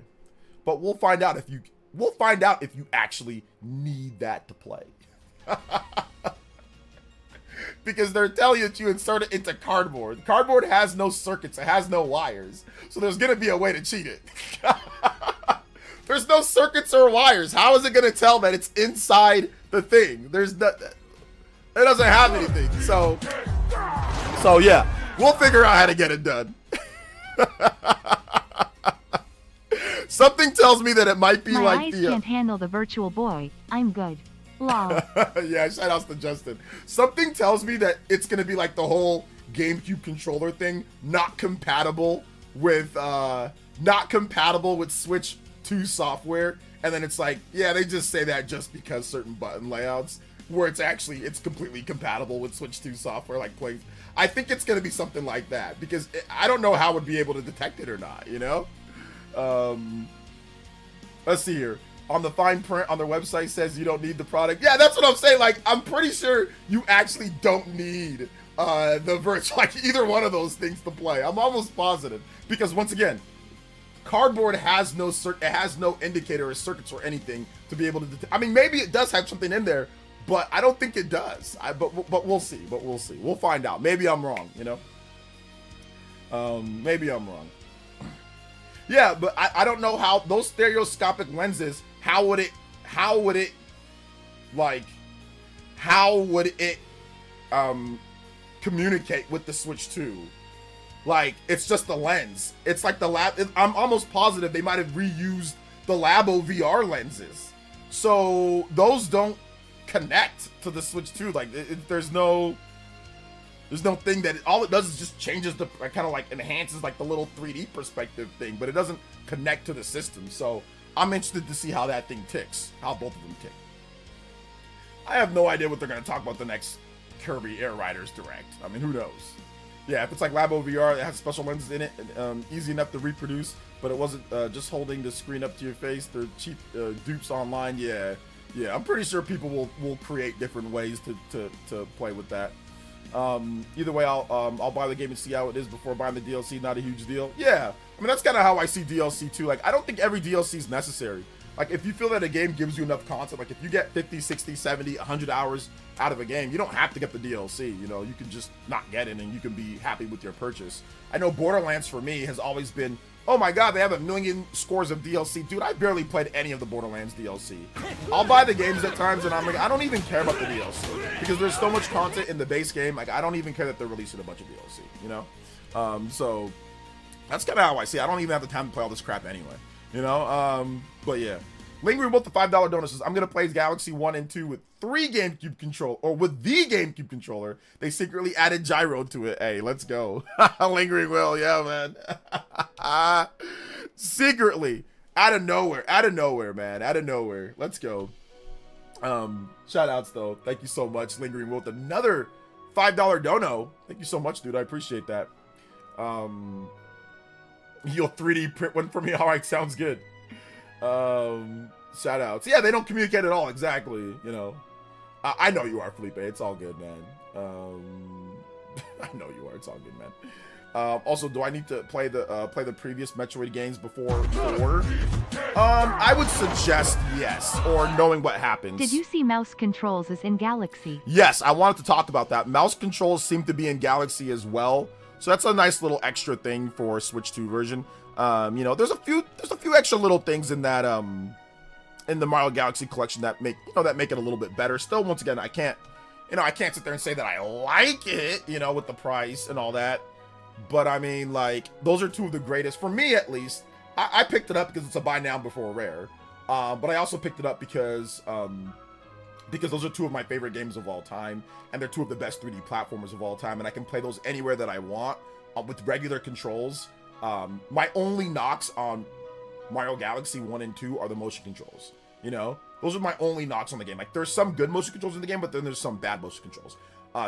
But we'll find out if you actually need that to play. Because they're telling you that you insert it into cardboard. Cardboard has no circuits. It has no wires. So there's gonna be a way to cheat it. There's no circuits or wires. How is it going to tell that it's inside the thing? There's no, it doesn't have anything. So yeah, we'll figure out how to get it done. Something tells me that it might be My like eyes can't handle the Virtual Boy. I'm good. Lol. Yeah, shout outs to Justin. Something tells me that it's going to be like the whole GameCube controller thing, not compatible with Switch 2 software, and then it's like, yeah, they just say that just because certain button layouts, where it's completely compatible with Switch 2 software, like playing. I think it's gonna be something like that because I don't know how it would be able to detect it or not, you know. Let's see here. On the fine print on their website says you don't need the product. Yeah, that's what I'm saying. Like, I'm pretty sure you actually don't need the virtual, like either one of those things to play. I'm almost positive because once again, cardboard has no indicator or circuits or anything to be able to detect. I mean, maybe it does have something in there, but I don't think it does. But we'll see. We'll find out. Maybe I'm wrong, you know. Maybe I'm wrong. Yeah, but I don't know how those stereoscopic lenses. How would it communicate with the Switch 2? Like, it's just the lens. It's like I'm almost positive they might have reused the Labo VR lenses. So those don't connect to the Switch 2. Like, there's no thing that all it does is just changes the, kind of like enhances like the little 3D perspective thing, but it doesn't connect to the system. So I'm interested to see how that thing ticks, how both of them tick. I have no idea what they're going to talk about the next Kirby Air Riders Direct. I mean, who knows? Yeah, if it's like Labo VR, it has special lenses in it, easy enough to reproduce, but it wasn't just holding the screen up to your face. They're cheap dupes online. Yeah, I'm pretty sure people will create different ways to play with that. Either way, I'll buy the game and see how it is before buying the DLC. Not a huge deal. Yeah, I mean that's kind of how I see DLC too. Like I don't think every DLC is necessary. Like, if you feel that a game gives you enough content, like if you get 50, 60, 70, 100 hours out of a game, you don't have to get the DLC, you know, you can just not get it and you can be happy with your purchase. I know Borderlands for me has always been, oh my god, they have 1 million scores of DLC. Dude, I barely played any of the Borderlands DLC. I'll buy the games at times and I'm like, I don't even care about the DLC because there's so much content in the base game. Like, I don't even care that they're releasing a bunch of DLC, you know? So that's kind of how I see it. I don't even have the time to play all this crap anyway, you know? But yeah. Lingering with the $5 donor says, I'm going to play Galaxy 1 and 2 with with the GameCube controller. They secretly added gyro to it. Hey, let's go. Lingering Will, yeah, man. Secretly. Out of nowhere, man. Out of nowhere. Let's go. Shout outs, though. Thank you so much, Lingering Will, with another $5 dono. Thank you so much, dude. I appreciate that. You'll 3D print one for me. All right, sounds good. Shout outs. Yeah, they don't communicate at all. Exactly. You know, I know you are, Felipe. It's all good, man. I know you are. It's all good, man. Also, do I need to play the previous Metroid games before order? I would suggest yes, or knowing what happens. Did you see mouse controls is in Galaxy? Yes, I wanted to talk about that. Mouse controls seem to be in Galaxy as well, so that's a nice little extra thing for Switch 2 version. You know, there's a few extra little things in that in the Mario Galaxy collection that make it a little bit better. Still, once again, I can't sit there and say that I like it, you know, with the price and all that. But I mean, like, those are two of the greatest for me, at least. I picked it up because it's a buy now before rare, but I also picked it up because those are two of my favorite games of all time, and they're two of the best 3D platformers of all time, and I can play those anywhere that I want with regular controls. My only knocks on Mario Galaxy 1 and 2 are the motion controls. You know, those are my only knocks on the game. Like, there's some good motion controls in the game, but then there's some bad motion controls.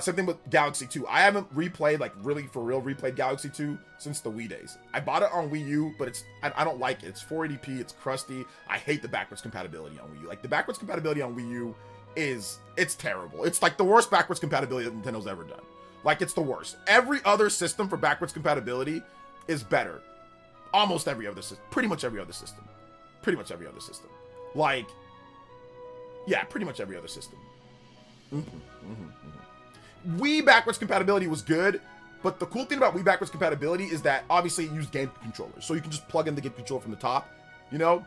Same thing with Galaxy 2. I haven't replayed, like, really for real replayed Galaxy 2 since the Wii days. I bought it on Wii U, but I don't like it. It's 480p, it's crusty. I hate the backwards compatibility on Wii U. Like, the backwards compatibility on Wii U it's terrible. It's like the worst backwards compatibility that Nintendo's ever done. Like, it's the worst. Every other system for backwards compatibility is better. Almost every other system. Pretty much every other system. Like, yeah, pretty much every other system. Wii backwards compatibility was good, but the cool thing about Wii backwards compatibility is that obviously it used GameCube controllers, so you can just plug in the GameCube controller from the top, you know?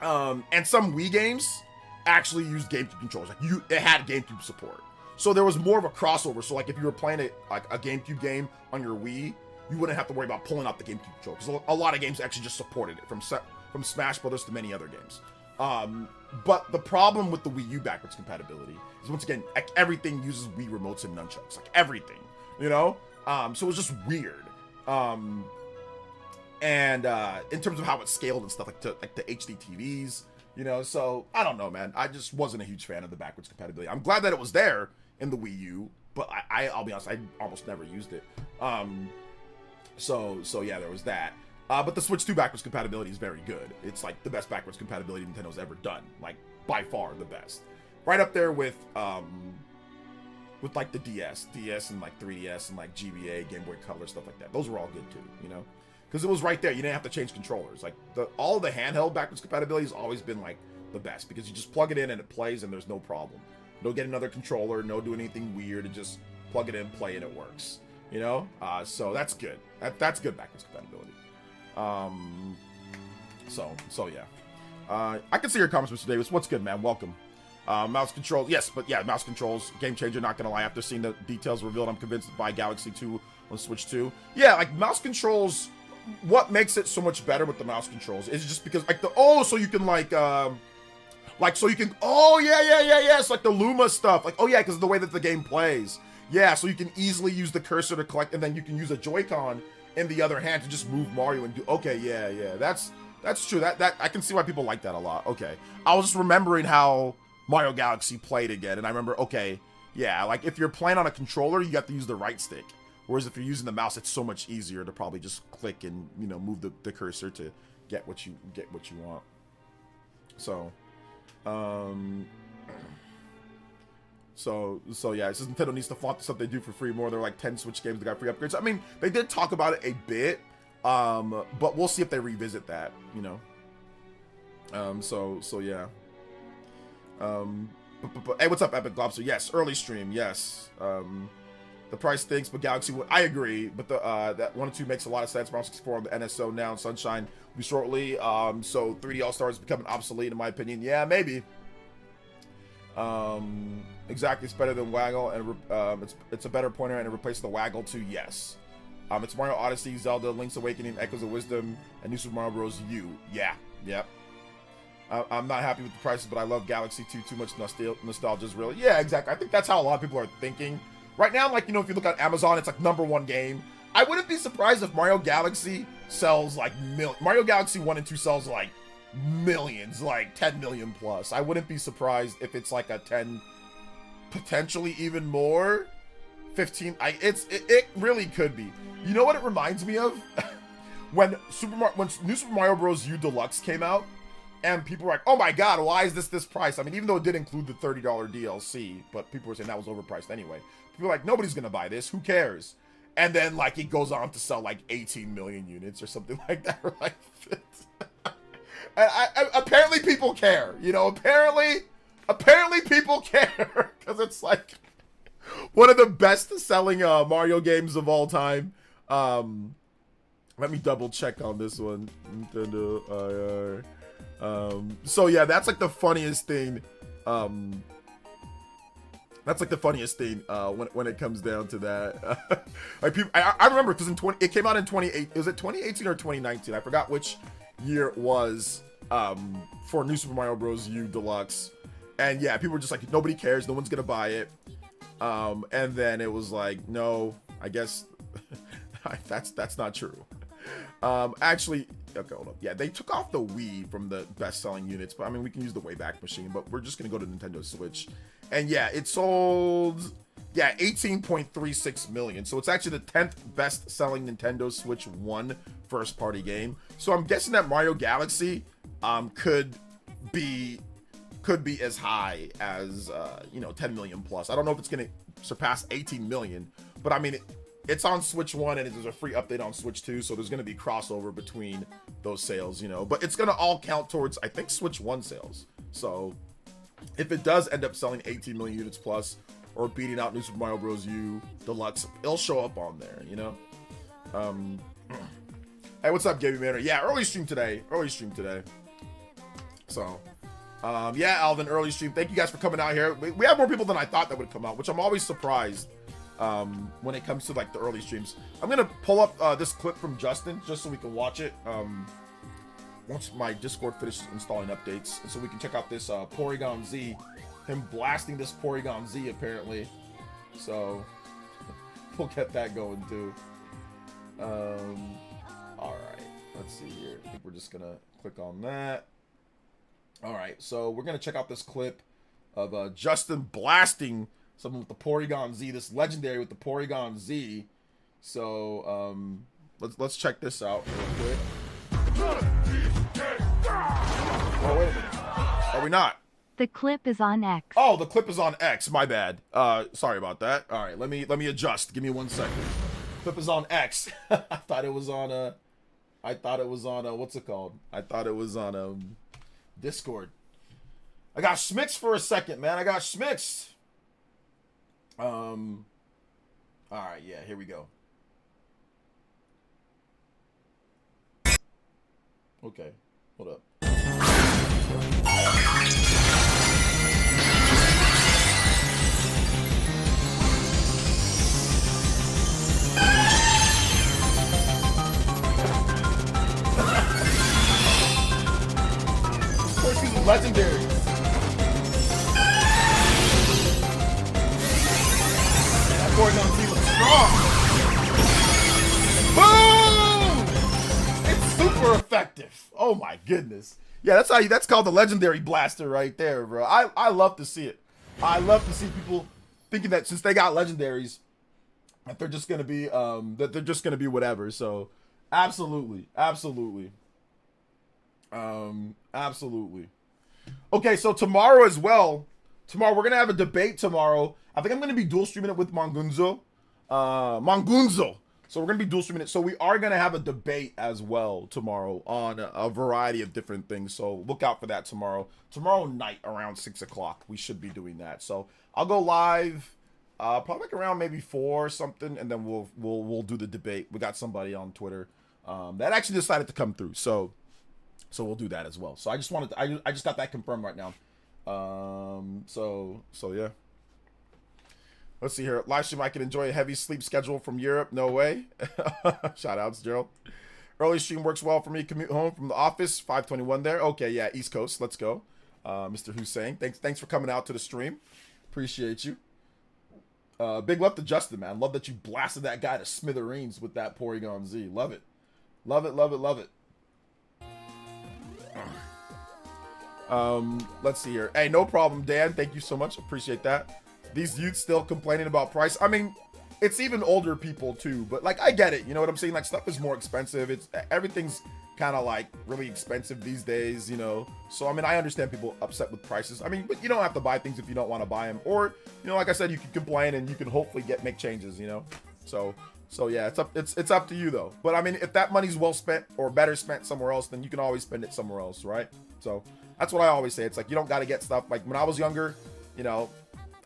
And some Wii games actually used GameCube controllers. Like, it had GameCube support. So there was more of a crossover. So, like, if you were playing a GameCube game on your Wii, you wouldn't have to worry about pulling out the GameCube controller, because a lot of games actually just supported it, from Smash Brothers to many other games. But the problem with the Wii U backwards compatibility is, once again, like, everything uses Wii remotes and nunchucks, like everything, you know? So it was just weird. And in terms of how it scaled and stuff, like the HD TVs, you know? So I don't know, man. I just wasn't a huge fan of the backwards compatibility. I'm glad that it was there in the Wii U, but I'll be honest, I almost never used it. So yeah, there was that. But the Switch 2 backwards compatibility is very good. It's like the best backwards compatibility Nintendo's ever done. Like, by far the best. Right up there with like the DS and like 3DS and like GBA, Game Boy Color, stuff like that. Those were all good too, you know? Because it was right there. You didn't have to change controllers. Like, all the handheld backwards compatibility has always been like the best, because you just plug it in and it plays and there's no problem. No get another controller, no do anything weird, and just plug it in, play, and it works. You know? So that's good. That's good backwards compatibility. So yeah. I can see your comments, Mr. Davis. What's good, man? Welcome. Mouse controls. Yes, but yeah, mouse controls. Game changer, not gonna lie. After seeing the details revealed, I'm convinced to buy Galaxy 2 on Switch 2. Yeah, like, mouse controls, what makes it so much better with the mouse controls is just because, like, so you can, it's like the Luma stuff. Like, oh yeah, because of the way that the game plays. Yeah, so you can easily use the cursor to collect, and then you can use a Joy-Con in the other hand to just move Mario and do. Okay, yeah, that's true. That I can see why people like that a lot. Okay, I was just remembering how Mario Galaxy played again, and I remember, okay, yeah, like, if you're playing on a controller, you got to use the right stick, whereas if you're using the mouse, it's so much easier to probably just click and, you know, move the cursor to get what you want. So, So yeah, it says Nintendo needs to flaunt the stuff they do for free more. They're like 10 Switch games that got free upgrades. I mean, they did talk about it a bit, but we'll see if they revisit that, you know. So yeah. Hey, what's up, Epic Globster? Yes, early stream. Yes. The price stinks, but Galaxy. I agree, but the that 1 and 2 makes a lot of sense. Mario 64 on the NSO now, and Sunshine will be shortly. So 3D All Stars is becoming obsolete, in my opinion. Yeah, maybe. Exactly, it's better than Waggle, and it's a better pointer, and it replaces the Waggle too. Yes. It's Mario Odyssey, Zelda, Link's Awakening, Echoes of Wisdom, and New Super Mario Bros. U. Yeah. Yep. I'm not happy with the prices, but I love Galaxy 2. Too much nostalgia is really. Yeah, exactly. I think that's how a lot of people are thinking. Right now, like, you know, if you look on Amazon, it's like #1 game. I wouldn't be surprised if Mario Galaxy sells like Mario Galaxy 1 and 2 sells like millions, like 10 million plus. I wouldn't be surprised if it's like a 10, potentially even more, 15. It really could be. You know what it reminds me of? when New Super Mario Bros. U Deluxe came out, and people were like, "Oh my God, why is this price?" I mean, even though it did include the $30 DLC, but people were saying that was overpriced anyway. People were like, "Nobody's gonna buy this. Who cares?" And then like it goes on to sell like 18 million units or something like that. Right? Apparently people care. You know, apparently people care because it's like one of the best-selling Mario games of all time. Let me double check on this one. Nintendo IR. So yeah, that's like the funniest thing. That's like the funniest thing when it comes down to that. Like people, I remember because it came out in 2018. Was it 2018 or 2019? I forgot which year it was for New Super Mario Bros. U Deluxe. And yeah, people were just like, nobody cares, no one's gonna buy it. And then it was like, no, I guess that's not true. Actually, okay, hold up. Yeah, they took off the Wii from the best-selling units, but I mean, we can use the Wayback Machine, but we're just gonna go to Nintendo Switch. And yeah, it sold, 18.36 million. So it's actually the 10th best-selling Nintendo Switch 1 first-party game. So I'm guessing that Mario Galaxy could be as high as 10 million plus. I don't know if it's gonna surpass 18 million, but I mean it's on Switch 1 and there's a free update on Switch 2, so there's gonna be crossover between those sales, but it's gonna all count towards, I think, Switch 1 sales. So if it does end up selling 18 million units plus or beating out New Super Mario Bros. U Deluxe, it'll show up on there, Hey, what's up, Gaby Manor? Yeah, early stream today. So yeah, Alvin, early stream. Thank you guys for coming out here. We have more people than I thought that would come out, which I'm always surprised when it comes to like the early streams. I'm gonna pull up this clip from Justin just so we can watch it once my Discord finishes installing updates, and so we can check out this Porygon Z, him blasting this Porygon Z apparently. So we'll get that going too. All right, let's see here. I think we're just gonna click on that. All right, so we're gonna check out this clip of Justin blasting someone with the Porygon Z, this legendary with the Porygon Z. So let's check this out real quick. Oh, wait a minute. Are we not? The clip is on X. Oh, the clip is on X. My bad. Sorry about that. All right, let me adjust. Give me 1 second. Clip is on X. I thought it was on what's it called? I thought it was on Discord. I got schmixed for a second, man. I got schmixed. All right, yeah, here we go. Okay, hold up. Of course, these are legendaries. Porygon Z looks strong. Boom! It's super effective. Oh my goodness. Yeah, that's called the legendary blaster right there, bro. I love to see it. I love to see people thinking that since they got legendaries, that they're just gonna be whatever. So absolutely. Absolutely. Okay, so tomorrow as well. Tomorrow we're gonna have a debate tomorrow. I think I'm gonna be dual streaming it with Mongunzo. So we're gonna be dual streaming it. So we are gonna have a debate as well tomorrow on a variety of different things. So look out for that tomorrow. Tomorrow night around 6 o'clock, we should be doing that. So I'll go live, probably like around maybe 4 or something, and then we'll do the debate. We got somebody on Twitter that actually decided to come through. So we'll do that as well. So I just wanted to, I just got that confirmed right now. So yeah. Let's see here. Live stream, I can enjoy a heavy sleep schedule from Europe. No way. Shout outs, Gerald. Early stream works well for me. Commute home from the office. 5:21 there. Okay, yeah, East Coast. Let's go. Mr. Hussein, thanks for coming out to the stream. Appreciate you. Big love to Justin, man. Love that you blasted that guy to smithereens with that Porygon Z. Love it. Love it, love it, love it. Let's see here. Hey, no problem, Dan. Thank you so much. Appreciate that. These youths still complaining about price. I mean, it's even older people too, but like I get it. You know what I'm saying? Like stuff is more expensive. Everything's kind of like really expensive these days, you know. So I mean, I understand people upset with prices. I mean, but you don't have to buy things if you don't want to buy them. Or, you know, like I said, you can complain and you can hopefully make changes, you know. So yeah, it's up to you though. But I mean, if that money's well spent or better spent somewhere else, then you can always spend it somewhere else, right? So that's what I always say. It's like you don't got to get stuff. Like when I was younger, you know,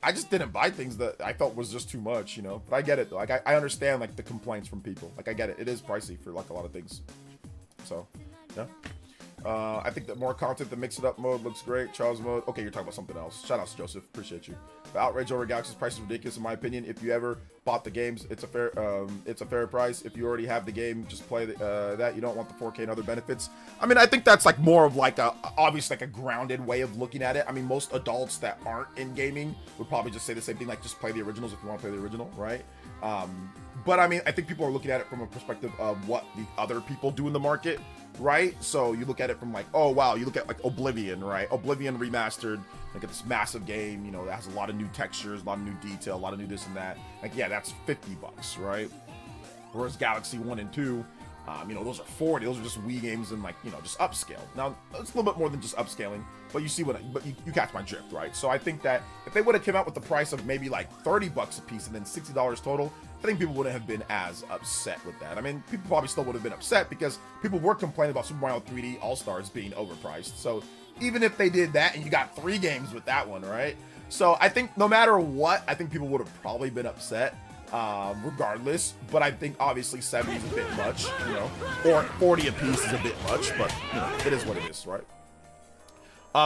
I just didn't buy things that I felt was just too much, you know. But I get it though. Like I understand like the complaints from people. Like I get it. It is pricey for like a lot of things. So yeah. I think that more content, the mix it up mode looks great. Charles mode. Okay, you're talking about something else. Shout out to Joseph. Appreciate you. The outrage over Galaxy's price is ridiculous in my opinion. If you ever bought the games, it's a fair price. If you already have the game, just play that. You don't want the 4K and other benefits. I mean, I think that's like more of like a obviously like a grounded way of looking at it. I mean, most adults that aren't in gaming would probably just say the same thing, like just play the originals if you want to play the original, right? But I mean, I think people are looking at it from a perspective of what the other people do in the market, right? So you look at it from like, oh wow, you look at like Oblivion, right? Oblivion remastered, like this massive game, you know, that has a lot of new textures, a lot of new detail, a lot of new this and that. Like, yeah, that's $50, right? Whereas Galaxy 1 and 2, you know, those are 40. Those are just Wii games and like, you know, just upscale. Now, it's a little bit more than just upscaling, but you see but you catch my drift, right? So I think that if they would have come out with the price of maybe like $30 a piece and then $60 total, I think people wouldn't have been as upset with that. I mean, people probably still would have been upset because people were complaining about Super Mario 3D All-Stars being overpriced. So even if they did that and you got 3 games with that one, right? So I think no matter what, I think people would have probably been upset. Regardless, but I think obviously 70 is a bit much, you know, or 40 a piece is a bit much, but you know, it is what it is, right?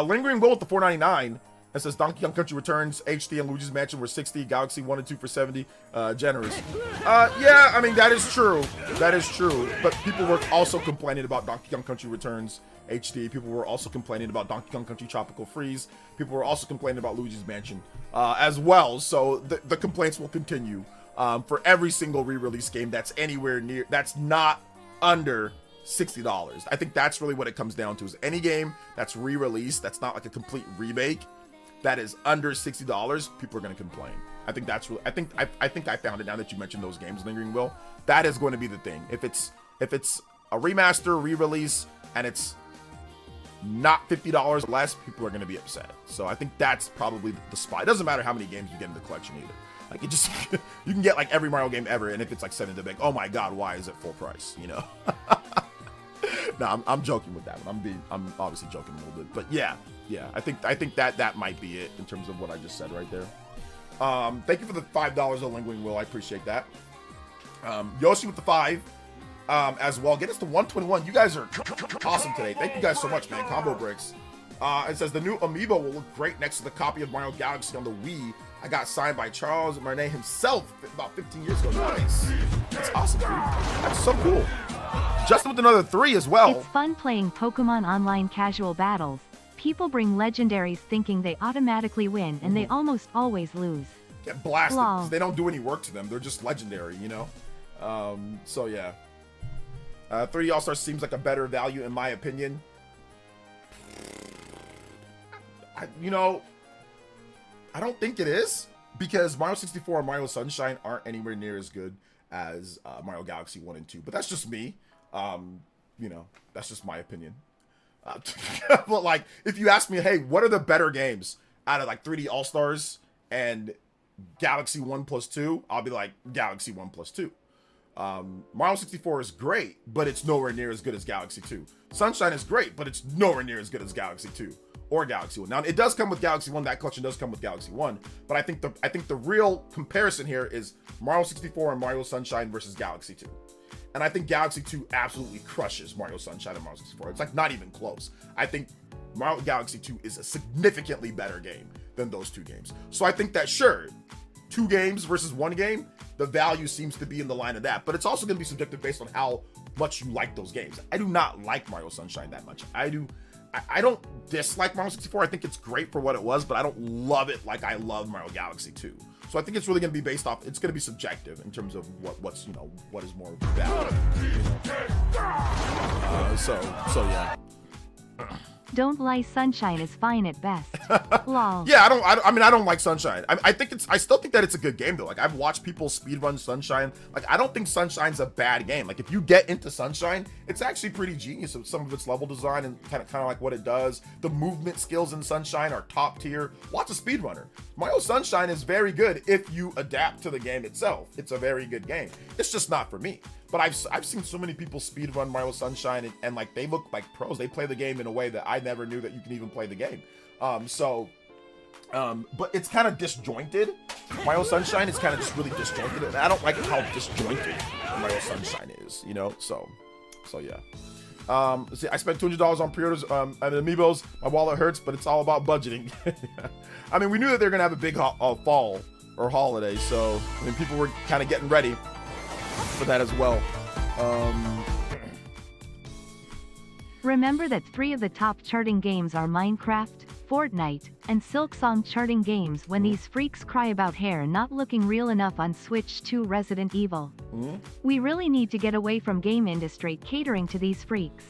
Lingering Will with the $4.99 that says Donkey Kong Country Returns HD and Luigi's Mansion were 60, Galaxy 1 and 2 for 70. Generous. Yeah, I mean that is true, but people were also complaining about Donkey Kong Country Returns HD. People were also complaining about Donkey Kong Country Tropical Freeze. People were also complaining about Luigi's Mansion as well. So the complaints will continue. For every single re-release game that's anywhere near, that's not under $60. I think that's really what it comes down to, is any game that's re-released, that's not like a complete remake, that is under $60, people are going to complain. I think that's really, I think I found it now that you mentioned those games, Lingering Will. That is going to be the thing. If it's a remaster, re-release, and it's not $50 less, people are going to be upset. So I think that's probably the spot. It doesn't matter how many games you get in the collection either. Like it just, you can get like every Mario game ever, and if it's like 70 to big, oh my god, why is it full price? You know? No, I'm joking with that one. I'm obviously joking a little bit, but yeah. I think that might be it in terms of what I just said right there. Thank you for the $5 of Lingering Will. I appreciate that. Yoshi with the 5 as well. Get us to 121. You guys are awesome today. Thank you guys so much, man. Combo breaks. It says the new Amiibo will look great next to the copy of Mario Galaxy on the Wii. I got signed by Charles Martinet himself about 15 years ago. Nice. That's awesome, dude. That's so cool. Justin with another 3 as well. It's fun playing Pokemon online casual battles. People bring legendaries thinking they automatically win, and they almost always lose. Get blasted because they don't do any work to them. They're just legendary, you know? So yeah. 3D All-Star seems like a better value in my opinion. You know, I don't think it is, because Mario 64 and Mario Sunshine aren't anywhere near as good as Mario Galaxy 1 and 2. But that's just me. You know, that's just my opinion. But like, if you ask me, hey, what are the better games out of like 3D All-Stars and Galaxy 1+2, I'll be like Galaxy 1+2. Mario 64 is great, but it's nowhere near as good as Galaxy 2. Sunshine is great, but it's nowhere near as good as Galaxy 2 or Galaxy 1. Now, it does come with Galaxy 1. That collection does come with Galaxy 1, but I think the real comparison here is Mario 64 and Mario Sunshine versus Galaxy 2. And I think Galaxy 2 absolutely crushes Mario Sunshine and Mario 64. It's like not even close. I think Mario Galaxy 2 is a significantly better game than those two games. So I think that, sure, 2 games versus 1 game, the value seems to be in the line of that. But it's also going to be subjective based on how much you like those games. I do not like Mario Sunshine that much. I don't dislike Mario 64. I think it's great for what it was, but I don't love it like I love Mario Galaxy 2. So I think it's really going to be based off, it's going to be subjective in terms of what's, you know, what is more valid. So yeah. Don't lie, Sunshine is fine at best. Lol. Yeah, I don't like Sunshine. I still think that it's a good game though. Like, I've watched people speedrun Sunshine. Like, I don't think Sunshine's a bad game. Like, if you get into Sunshine, it's actually pretty genius with some of its level design and kind of like what it does. The movement skills in Sunshine are top tier. Watch a speedrunner. Mario Sunshine is very good if you adapt to the game itself. It's a very good game. It's just not for me. But I've seen so many people speedrun Mario Sunshine and like they look like pros. They play the game in a way that I never knew that you can even play the game. But it's kind of disjointed. Mario Sunshine is kind of just really disjointed, and I don't like how disjointed Mario Sunshine is, you know. So yeah. See, I spent $200 on pre-orders at Amiibos. My wallet hurts, but it's all about budgeting. I mean, we knew that they're gonna have a big fall or holiday, so I mean, people were kind of getting ready for that as well. Remember that 3 of the top charting games are Minecraft, Fortnite, and Silksong charting games when these freaks cry about hair not looking real enough on Switch 2 Resident Evil. We really need to get away from game industry catering to these freaks.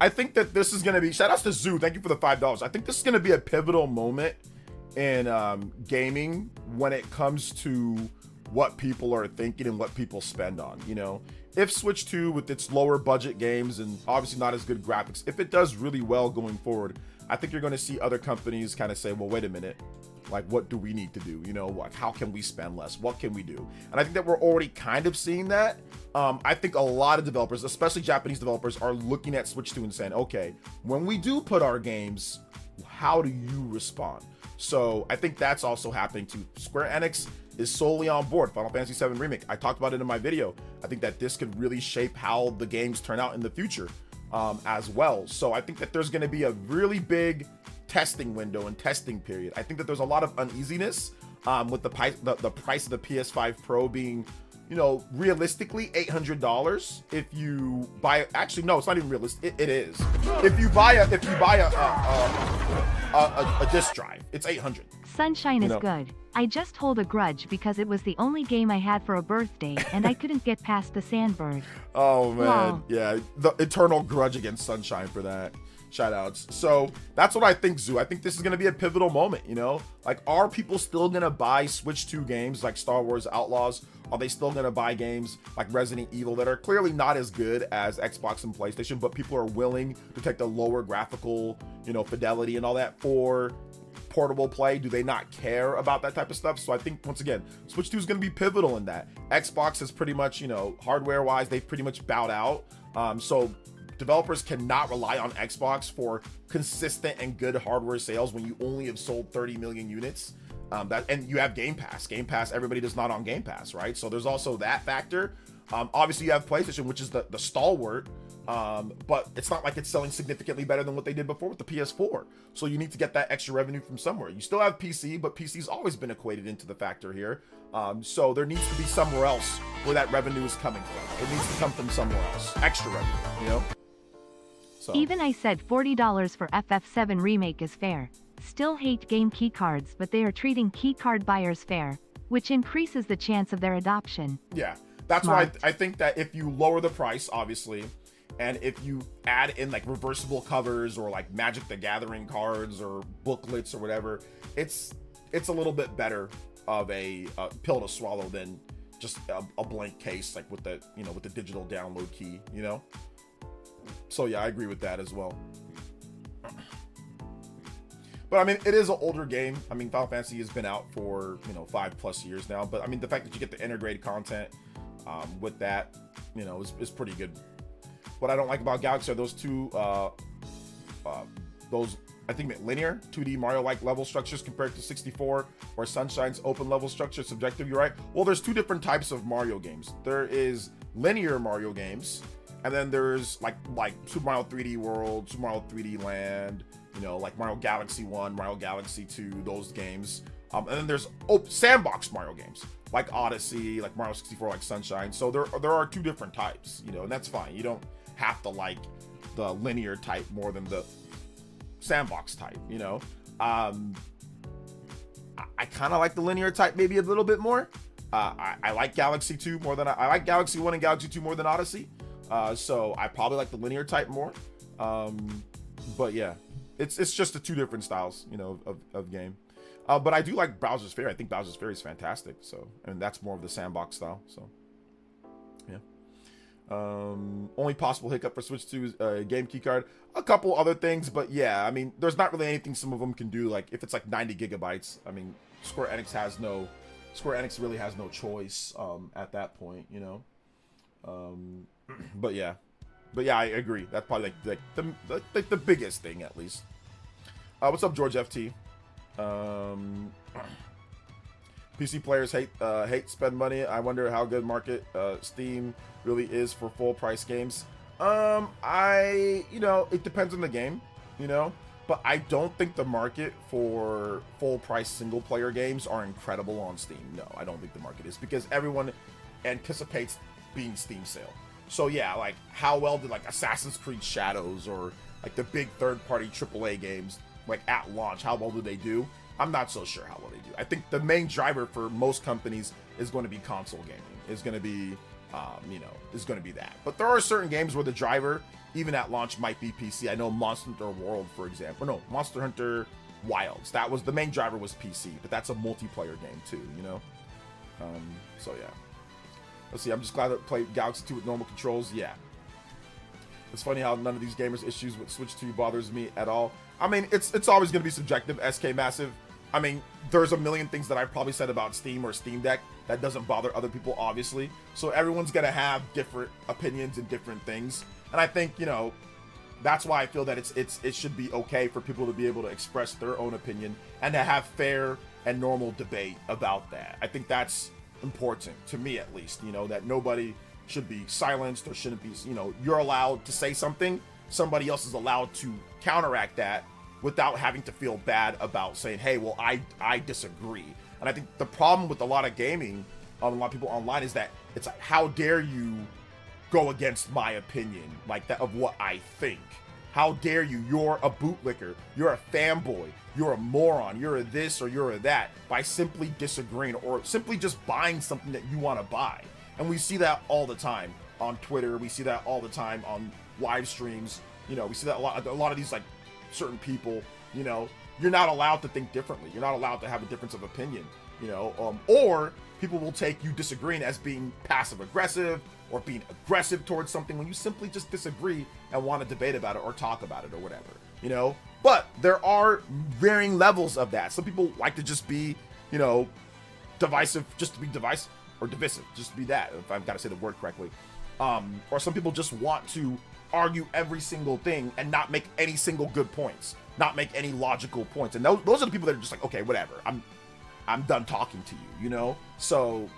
I think that this is going to be, shout outs to Zoo, thank you for the $5. I think this is going to be a pivotal moment in gaming when it comes to what people are thinking and what people spend on, you know. If Switch 2 with its lower budget games and obviously not as good graphics, if it does really well going forward, I think you're going to see other companies kind of say, well, wait a minute, like, what do we need to do? You know, like, how can we spend less? What can we do? And I think that we're already kind of seeing that. I think a lot of developers, especially Japanese developers, are looking at Switch 2 and saying, okay, when we do put our games, how do you respond? So I think that's also happening too. Square Enix is solely on board. Final Fantasy VII Remake, I talked about it in my video. I think that this could really shape how the games turn out in the future as well. So I think that there's going to be a really big testing window and testing period. I think that there's a lot of uneasiness with the price of the PS5 Pro being, you know, realistically $800 if you buy. Actually, no, it's not even realistic. It is. If you buy a disc drive, it's $800. Sunshine is good. I just hold a grudge because it was the only game I had for a birthday and I couldn't get past the Sandbird. Oh man, wow. Yeah, the eternal grudge against Sunshine for that. Shout outs. So that's what I think, Zoo. I think this is going to be a pivotal moment, you know? Like, are people still going to buy Switch 2 games like Star Wars Outlaws? Are they still going to buy games like Resident Evil that are clearly not as good as Xbox and PlayStation, but people are willing to take the lower graphical, you know, fidelity and all that for portable play? Do they not care about that type of stuff? So I think, once again, Switch 2 is going to be pivotal in that. Xbox is pretty much, you know, hardware-wise, they've pretty much bowed out. So developers cannot rely on Xbox for consistent and good hardware sales when you only have sold 30 million units. And you have Game Pass. Game Pass, everybody does not on Game Pass, right? So there's also that factor. Obviously, you have PlayStation, which is the stalwart, but it's not like it's selling significantly better than what they did before with the PS4. So you need to get that extra revenue from somewhere. You still have PC, but PC's always been equated into the factor here. So there needs to be somewhere else where that revenue is coming from. It needs to come from somewhere else. Extra revenue, you know? So. Even I said $40 for FF7 Remake is fair. Still hate game keycards, but they are treating keycard buyers fair, which increases the chance of their adoption. Yeah, that's Smart. why I think that if you lower the price, obviously, and if you add in like reversible covers or like Magic the Gathering cards or booklets or whatever, it's a little bit better of a pill to swallow than just a blank case, like with the, you know, with the digital download key, you know. So yeah, I agree with that as well. But I mean, it is an older game. I mean, Final Fantasy has been out for, you know, 5+ years now. But I mean, the fact that you get the integrated content, with that, you know, is pretty good. What I don't like about Galaxy are those two, those, I think, linear 2D Mario-like level structures compared to 64 or Sunshine's open level structure. Subjective, you're right. Well, there's two different types of Mario games. There is linear Mario games, and then there's like Super Mario 3D World, Super Mario 3D Land, you know, like Mario Galaxy 1, Mario Galaxy 2, those games. And then there's sandbox Mario games, like Odyssey, like Mario 64, like Sunshine. So there are two different types, you know, and that's fine. You don't have to like the linear type more than the sandbox type, you know. I kind of like the linear type maybe a little bit more. I like Galaxy 2 more than I like Galaxy 1 and Galaxy 2 more than Odyssey. So I probably like the linear type more. But yeah, it's just the two different styles, you know, of game. But I do like Bowser's Fury. I think Bowser's Fury is fantastic. So, I mean, that's more of the sandbox style. So, yeah. Only possible hiccup for Switch 2 is game keycard. A couple other things, but yeah, I mean, there's not really anything some of them can do. Like, if it's like 90 gigabytes, I mean, Square Enix really has no choice at that point, you know. But yeah, I agree. That's probably like the biggest thing, at least. What's up, George FT? PC players hate spend money. I wonder how good market Steam really is for full price games. You know, it depends on the game, you know, but I don't think the market for full price single player games are incredible on Steam. No, I don't think the market is, because everyone anticipates being Steam sale. So yeah, like how well did like Assassin's Creed Shadows or like the big third party AAA games like at launch, how well do they do? I'm not so sure how well they do. I think the main driver for most companies is going to be console gaming. Is going to be, you know, is going to be that. But there are certain games where the driver, even at launch, might be PC. I know Monster Hunter World, for example. No, Monster Hunter Wilds. That was the main driver was PC, but that's a multiplayer game too, you know. So yeah. Let's see. I'm just glad that I played Galaxy 2 with normal controls. Yeah. It's funny how none of these gamers' issues with Switch 2 bothers me at all. I mean, it's always going to be subjective, SK Massive. I mean, there's a million things that I've probably said about Steam or Steam Deck that doesn't bother other people, obviously. So everyone's going to have different opinions and different things. And I think, you know, that's why I feel that it should be okay for people to be able to express their own opinion and to have fair and normal debate about that. I think that's important, to me at least, you know, that nobody should be silenced or shouldn't be, you know, you're allowed to say something, somebody else is allowed to counteract that without having to feel bad about saying, hey, well, I disagree. And I think the problem with a lot of gaming, a lot of people online, is that it's like, how dare you go against my opinion, like that of what I think? How dare you? You're a bootlicker. You're a fanboy. You're a moron. You're a this or you're a that by simply disagreeing or simply just buying something that you want to buy. And we see that all the time on Twitter. We see that all the time on live streams. You know, we see that a lot of these like certain people, you know, you're not allowed to think differently. You're not allowed to have a difference of opinion, you know, or people will take you disagreeing as being passive aggressive or being aggressive towards something when you simply just disagree and want to debate about it or talk about it or whatever, you know. But there are varying levels of that. Some people like to just be, you know, divisive, just to be divisive, or divisive, just to be that, if I've got to say the word correctly. Or some people just want to argue every single thing and not make any single good points, not make any logical points. And those are the people that are just like, okay, whatever, I'm done talking to you, you know? So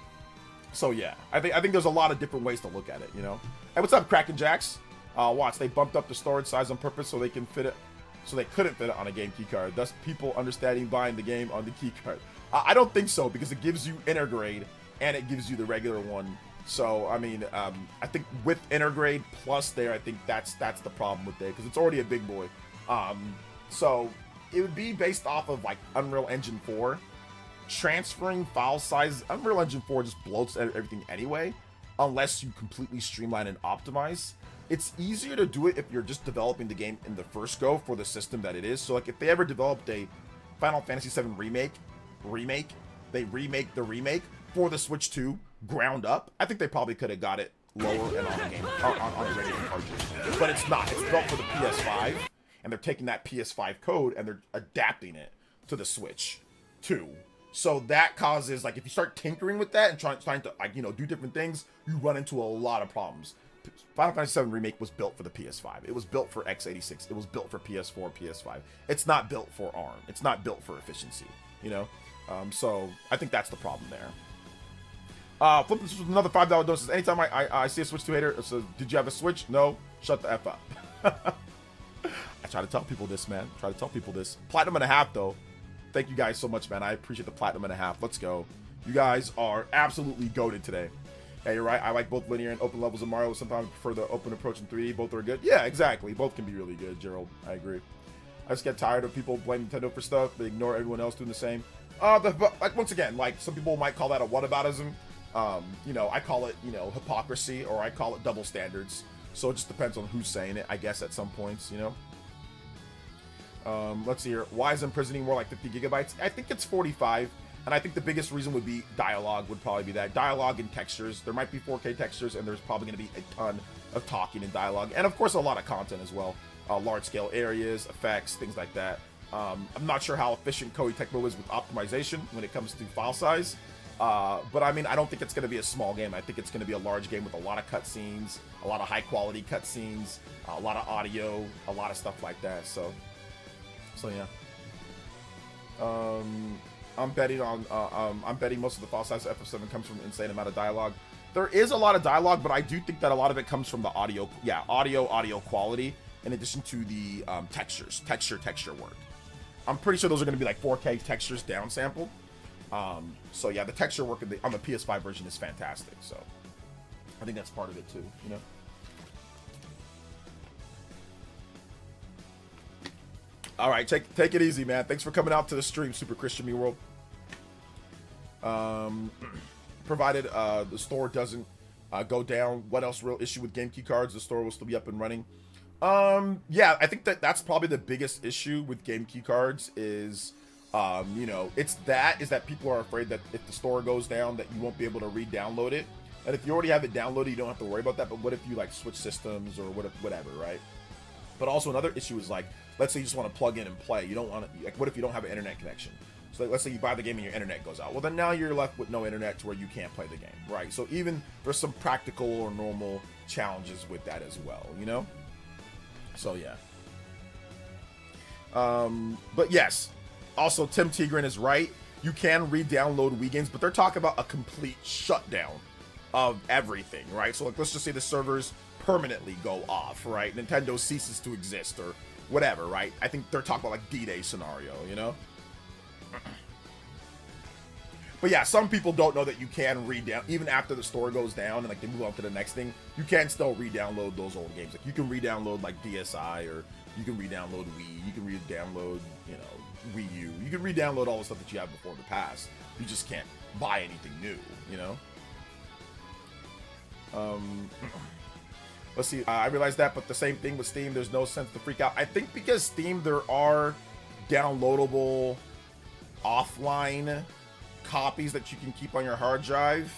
yeah, I think there's a lot of different ways to look at it, you know? Hey, what's up, Kraken Jacks? Watch, they bumped up the storage size on purpose so they couldn't fit it on a game keycard, thus people understanding buying the game on the keycard. I don't think so, because it gives you intergrade and it gives you the regular one. So, I mean, I think with intergrade plus there, I think that's the problem with it, because it's already a big boy. So it would be based off of like Unreal Engine 4. Transferring file size, Unreal Engine 4 just bloats everything anyway, unless you completely streamline and optimize. It's easier to do it if you're just developing the game in the first go for the system that it is. So like if they ever developed a Final Fantasy VII remake, they remake the remake for the Switch 2 ground up, I think they probably could have got it lower and on a game on a regular cartridge. But it's not. It's built for the PS5, and they're taking that PS5 code and they're adapting it to the Switch 2. So that causes, like, if you start tinkering with that and trying to, like, do different things, you run into a lot of problems. Final Fantasy VII Remake was built for the PS5. It was built for x86. It was built for PS4, PS5. It's not built for ARM. It's not built for efficiency, So I think that's the problem there. Flipping with another $5 doses. Anytime I see a Switch 2 hater, it says, did you have a Switch? No. Shut the F up. I try to tell people this, man. Platinum and a half, though. Thank you guys so much, man. I appreciate the platinum and a half. Let's go. You guys are absolutely goated today. Hey, you're right. I like both linear and open levels of Mario. Sometimes I prefer the open approach in 3D. Both are good. Yeah, exactly. Both can be really good, Gerald. I agree. I just get tired of people blaming Nintendo for stuff, but ignore everyone else doing the same. Like, once again, like, some people might call that a whataboutism. I call it, hypocrisy, or I call it double standards. So it just depends on who's saying it, I guess, at some points, Let's see here. Why is imprisoning more like 50 gigabytes? I think it's 45. And I think the biggest reason would be dialogue, would probably be that. Dialogue and textures. There might be 4K textures, and there's probably going to be a ton of talking and dialogue. And, of course, a lot of content as well. Large-scale areas, effects, things like that. I'm not sure how efficient Koei Tecmo is with optimization when it comes to file size. But, I mean, I don't think it's going to be a small game. I think it's going to be a large game with a lot of cutscenes, a lot of high-quality cutscenes, a lot of audio, a lot of stuff like that. So yeah. I'm betting most of the file size of FF7 comes from an insane amount of dialogue. There is a lot of dialogue, but I do think that a lot of it comes from the audio quality, in addition to the texture work. I'm pretty sure those are going to be like 4K textures downsampled. So yeah, the texture work on the PS5 version is fantastic. So I think that's part of it too, All right, take it easy, man. Thanks for coming out to the stream, Super Christian Me World. Provided the store doesn't go down. What else real issue with game key cards? The store will still be up and running. Yeah, I think that's probably the biggest issue with game key cards is, it's that people are afraid that if the store goes down that you won't be able to re-download it. And if you already have it downloaded, you don't have to worry about that. But what if you like switch systems or whatever, right? But also another issue is like, let's say you just want to plug in and play. You don't want to, like, what if you don't have an internet connection? So like, let's say you buy the game and your internet goes out. Well, then now you're left with no internet to where you can't play the game, right? So even there's some practical or normal challenges with that as well, So yeah. But yes, also Tim Tigran is right. You can re-download Wii games, but they're talking about a complete shutdown of everything, right? So like, let's just say the servers permanently go off, right? Nintendo ceases to exist or whatever, right? I think they're talking about like D-Day scenario, But yeah, some people don't know that you can re-down, even after the store goes down and like they move on to the next thing, you can still re-download those old games. Like you can re-download like DSi, or you can re-download Wii, you can re-download, Wii U. You can re-download all the stuff that you had before in the past. You just can't buy anything new, Let's see, I realized that, but the same thing with Steam, there's no sense to freak out. I think because Steam, there are downloadable offline copies that you can keep on your hard drive.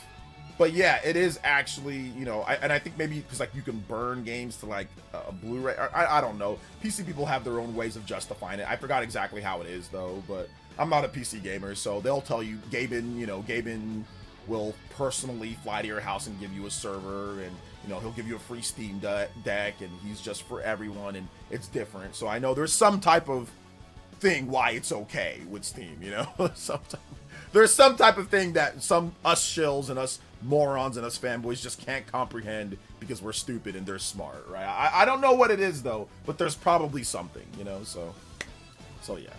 But yeah, it is actually, and I think maybe because like you can burn games to like a Blu-ray. I don't know. PC people have their own ways of justifying it. I forgot exactly how it is though, but I'm not a PC gamer, so they'll tell you, Gaben will personally fly to your house and give you a server, and he'll give you a free Steam deck, and he's just for everyone, and it's different. So I know there's some type of thing why it's okay with Steam, there's some type of thing that us shills and us morons and us fanboys just can't comprehend because we're stupid and they're smart, right? I don't know what it is though, but there's probably something, so yeah.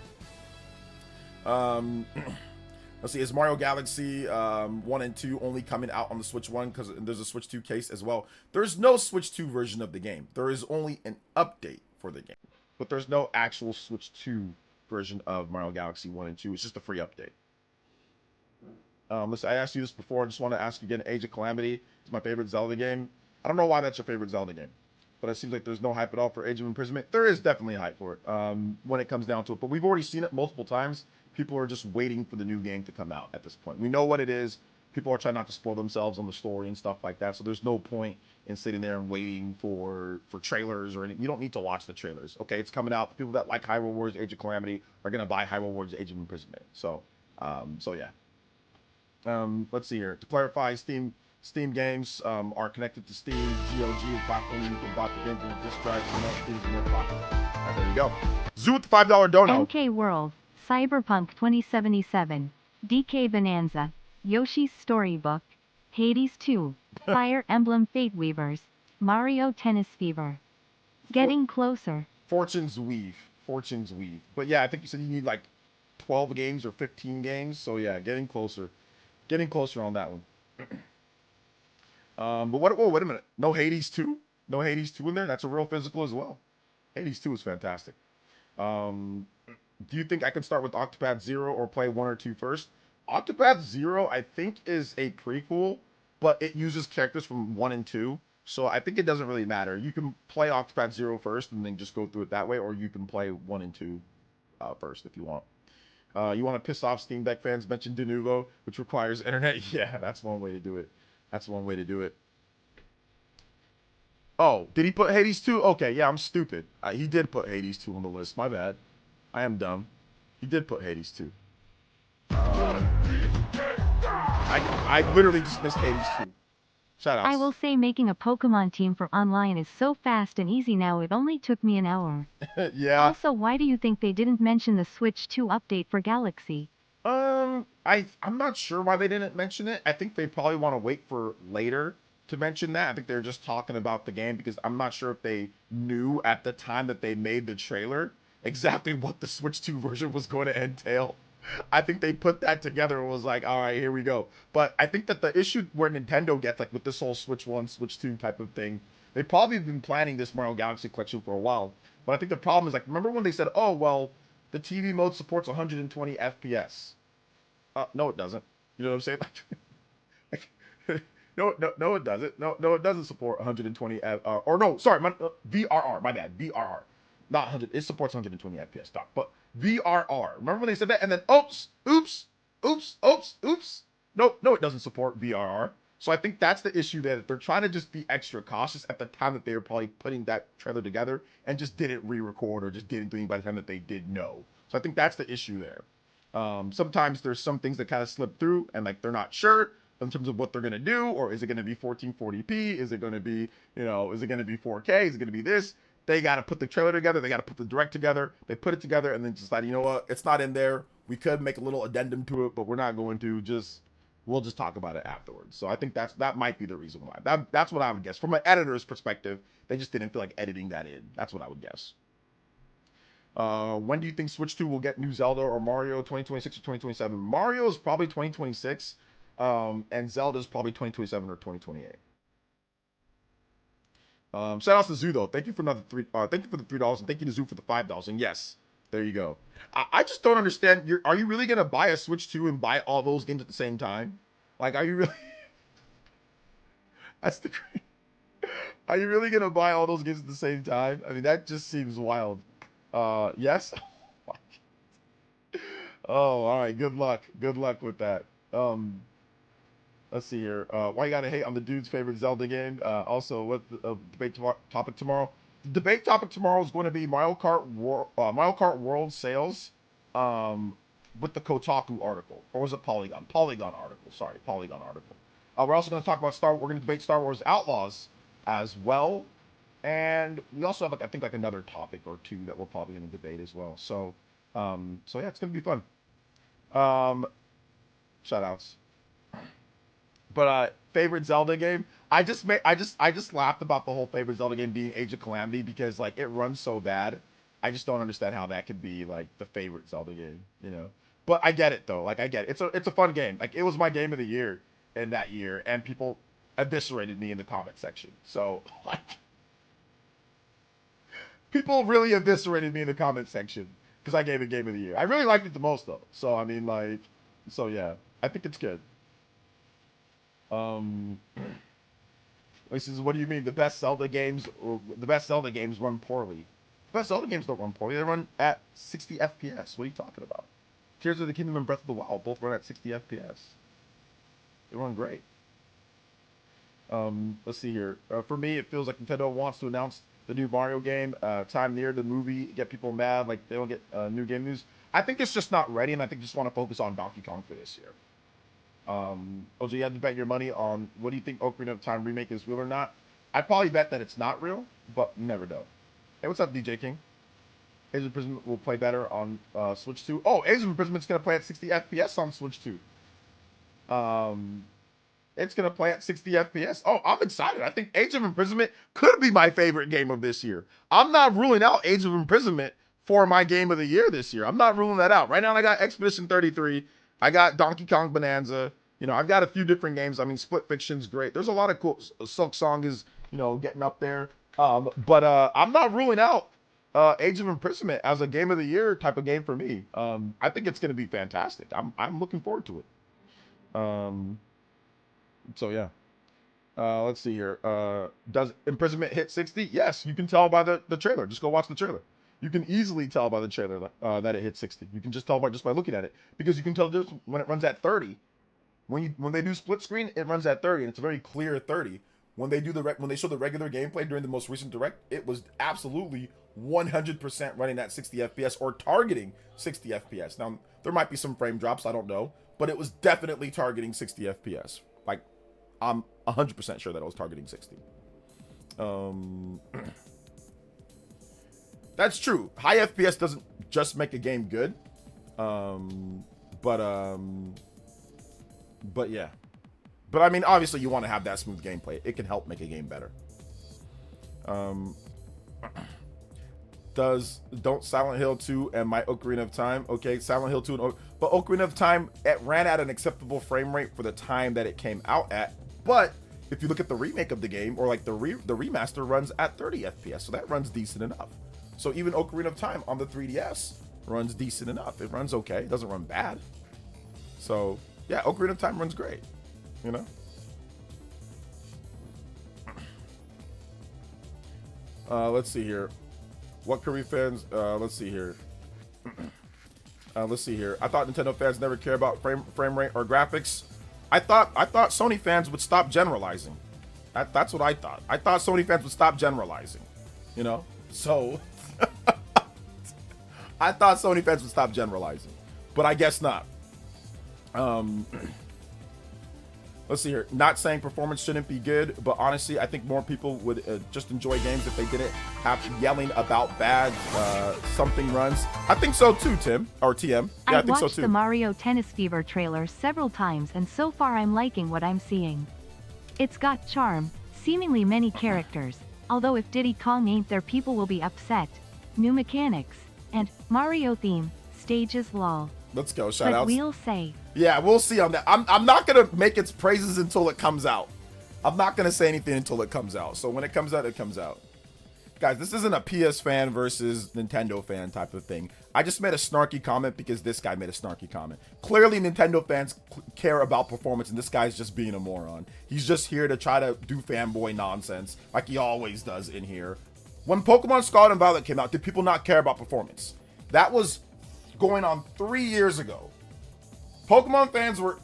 Let's see, is Mario Galaxy 1 and 2 only coming out on the Switch 1? Because there's a Switch 2 case as well. There's no Switch 2 version of the game. There is only an update for the game. But there's no actual Switch 2 version of Mario Galaxy 1 and 2. It's just a free update. Listen, I asked you this before. I just want to ask you again. Age of Calamity is my favorite Zelda game. I don't know why that's your favorite Zelda game, but it seems like there's no hype at all for Age of Imprisonment. There is definitely hype for it when it comes down to it, but we've already seen it multiple times. People are just waiting for the new game to come out at this point. We know what it is. People are trying not to spoil themselves on the story and stuff like that, so there's no point in sitting there and waiting for trailers or anything. You don't need to watch the trailers. Okay, it's coming out. The people that like Hyrule Warriors Age of Calamity are going to buy Hyrule Warriors Age of Imprisonment. So So yeah. Let's see here. To clarify, Steam games are connected to Steam GOG platform. You can buy the games in a disk drive and not Steam's in their pocket. There you go. Zoo with the $5 dono. MK World, Cyberpunk 2077, DK Bonanza, Yoshi's Storybook, Hades 2, Fire Emblem Fate Weavers, Mario Tennis Fever. Getting closer. Fortune's Weave. Fortune's Weave. But yeah, I think you said you need like 12 games or 15 games. So yeah, getting closer. Getting closer on that one. But what? Oh, wait a minute. No Hades 2? No Hades 2 in there? That's a real physical as well. Hades 2 is fantastic. Um, do you think I can start with Octopath Zero or play 1 or 2 first? Octopath Zero, I think, is a prequel, but it uses characters from 1 and 2. So I think it doesn't really matter. You can play Octopath Zero first and then just go through it that way, or you can play 1 and 2 first if you want. You want to piss off Steam Deck fans? Mention Denuvo, which requires internet. Yeah, that's one way to do it. That's one way to do it. Oh, did he put Hades 2? Okay, yeah, I'm stupid. He did put Hades 2 on the list. My bad. I am dumb. He did put Hades 2. I literally just missed Hades 2. Shout outs. I will say making a Pokemon team for online is so fast and easy now, it only took me an hour. Yeah. Also, why do you think they didn't mention the Switch 2 update for Galaxy? I'm not sure why they didn't mention it. I think they probably want to wait for later to mention that. I think they're just talking about the game because I'm not sure if they knew at the time that they made the trailer exactly what the Switch 2 version was going to entail. I think they put that together and was like, all right, here we go. But I think that the issue where Nintendo gets, like with this whole Switch 1, Switch 2 type of thing, they probably been planning this Mario Galaxy collection for a while. But I think the problem is, like, remember when they said, oh, well, the TV mode supports 120 FPS? No, it doesn't. You know what I'm saying? No, it doesn't. No, it doesn't support 120 or no, sorry, VRR. My bad, VRR, not 100. It supports 120 FPS, doc, but VRR. Remember when they said that? And then oops. No, it doesn't support VRR. So I think that's the issue there. That they're trying to just be extra cautious at the time that they were probably putting that trailer together and just didn't re-record or just didn't do it by the time that they did know. So I think that's the issue there. Sometimes there's some things that kind of slip through and like they're not sure in terms of what they're going to do, or is it going to be 1440p? Is it going to be, is it going to be 4K? Is it going to be this? They got to put the trailer together. They got to put the direct together. They put it together and then decide, you know what? It's not in there. We could make a little addendum to it, but we're not going to. We'll just talk about it afterwards. So I think that might be the reason why. That's what I would guess. From an editor's perspective, they just didn't feel like editing that in. That's what I would guess. When do you think Switch 2 will get new Zelda or Mario? 2026 or 2027? Mario is probably 2026, and Zelda is probably 2027 or 2028. Shout out to Zoo though. Thank you for another three. Thank you for the $3, and thank you to Zoo for the $5. And yes, there you go. I just don't understand. Are you really gonna buy a Switch 2 and buy all those games at the same time? Like, are you really? That's the. Are you really gonna buy all those games at the same time? I mean, that just seems wild. Yes. Oh, all right. Good luck. Good luck with that. Let's see here. Why you gotta hate on the dude's favorite Zelda game? Also, what the debate topic tomorrow? The debate topic tomorrow is going to be Mario Kart World sales, with the Kotaku article, or was it Polygon article? Sorry, Polygon article. We're also going to talk about We're going to debate Star Wars Outlaws as well, and we also have I think another topic or two that we're probably going to debate as well. So yeah, it's going to be fun. Shout outs. But favorite Zelda game? I just laughed about the whole favorite Zelda game being Age of Calamity because like it runs so bad. I just don't understand how that could be like the favorite Zelda game, But I get it though. Like I get it. It's a fun game. Like it was my game of the year in that year, and people eviscerated me in the comment section. So like people really eviscerated me in the comment section because I gave it game of the year. I really liked it the most though. So I mean yeah, I think it's good. This is what do you mean? The best Zelda games run poorly. The best Zelda games don't run poorly. They run at 60 FPS. What are you talking about? Tears of the Kingdom and Breath of the Wild both run at 60 FPS. They run great. Let's see here. For me, it feels like Nintendo wants to announce the new Mario game. Time near the movie, get people mad, like they don't get new game news. I think it's just not ready, and I think just want to focus on Donkey Kong for this year. OJ, you have to bet your money on what do you think Ocarina of Time remake is real or not? I'd probably bet that it's not real, but you never know. Hey, what's up, DJ King? Age of Imprisonment will play better on Switch 2. Oh, Age of Imprisoment's gonna play at 60 FPS on Switch 2. It's gonna play at 60 FPS. Oh, I'm excited. I think Age of Imprisonment could be my favorite game of this year. I'm not ruling out Age of Imprisonment for my game of the year this year. I'm not ruling that out. Right now, I got Expedition 33. I got Donkey Kong Bonanza. You know, I've got a few different games. I mean, Split Fiction's great. There's a lot of cool. Silk Song is, you know, getting up there. But I'm not ruling out Age of Imprisonment as a game of the year type of game for me. I think it's gonna be fantastic. I'm looking forward to it. So yeah. Let's see here. Does Imprisonment hit 60? Yes, you can tell by the trailer. Just go watch the trailer. You can easily tell by the trailer that it hit 60. You can just tell by looking at it, because you can tell just when it runs at 30. When they do split screen, it runs at 30, and it's a very clear 30. When they do when they show the regular gameplay during the most recent direct, it was absolutely 100% running at 60 FPS or targeting 60 FPS. Now there might be some frame drops, I don't know, but it was definitely targeting 60 FPS. Like, I'm 100% sure that I was targeting 60. That's true. High FPS doesn't just make a game good. But yeah. But I mean, obviously you want to have that smooth gameplay. It can help make a game better. Don't Silent Hill 2 and my Ocarina of Time. Okay, Silent Hill 2 but Ocarina of Time, it ran at an acceptable frame rate for the time that it came out at. But if you look at the remake of the game, or like the remaster, runs at 30 FPS, so that runs decent enough. So even Ocarina of Time on the 3DS runs decent enough. It runs okay. It doesn't run bad. So yeah, Ocarina of Time runs great. You know. Let's see here. What Kirby fans? Let's see here. Let's see here. I thought Nintendo fans never care about frame rate or graphics. I thought Sony fans would stop generalizing. That's what I thought. I thought Sony fans would stop generalizing. You know. So I thought Sony fans would stop generalizing, but I guess not. Let's see here. Not saying performance shouldn't be good, but honestly, I think more people would just enjoy games if they didn't have yelling about bad something runs. I think so too, Tim, or TM. Yeah, I think so too. I've watched the Mario Tennis Fever trailer several times, and so far I'm liking what I'm seeing. It's got charm, seemingly many characters, although if Diddy Kong ain't there people will be upset. New mechanics, and Mario theme, stages lol. Let's go, shout outs. But we'll say. Yeah, we'll see on that. I'm not gonna make its praises until it comes out. I'm not gonna say anything until it comes out. So when it comes out, it comes out. Guys, this isn't a PS fan versus Nintendo fan type of thing. I just made a snarky comment because this guy made a snarky comment. Clearly, Nintendo fans care about performance, and this guy's just being a moron. He's just here to try to do fanboy nonsense like he always does in here. When Pokemon Scarlet and Violet came out, did people not care about performance? That was going on 3 years ago. Pokemon fans were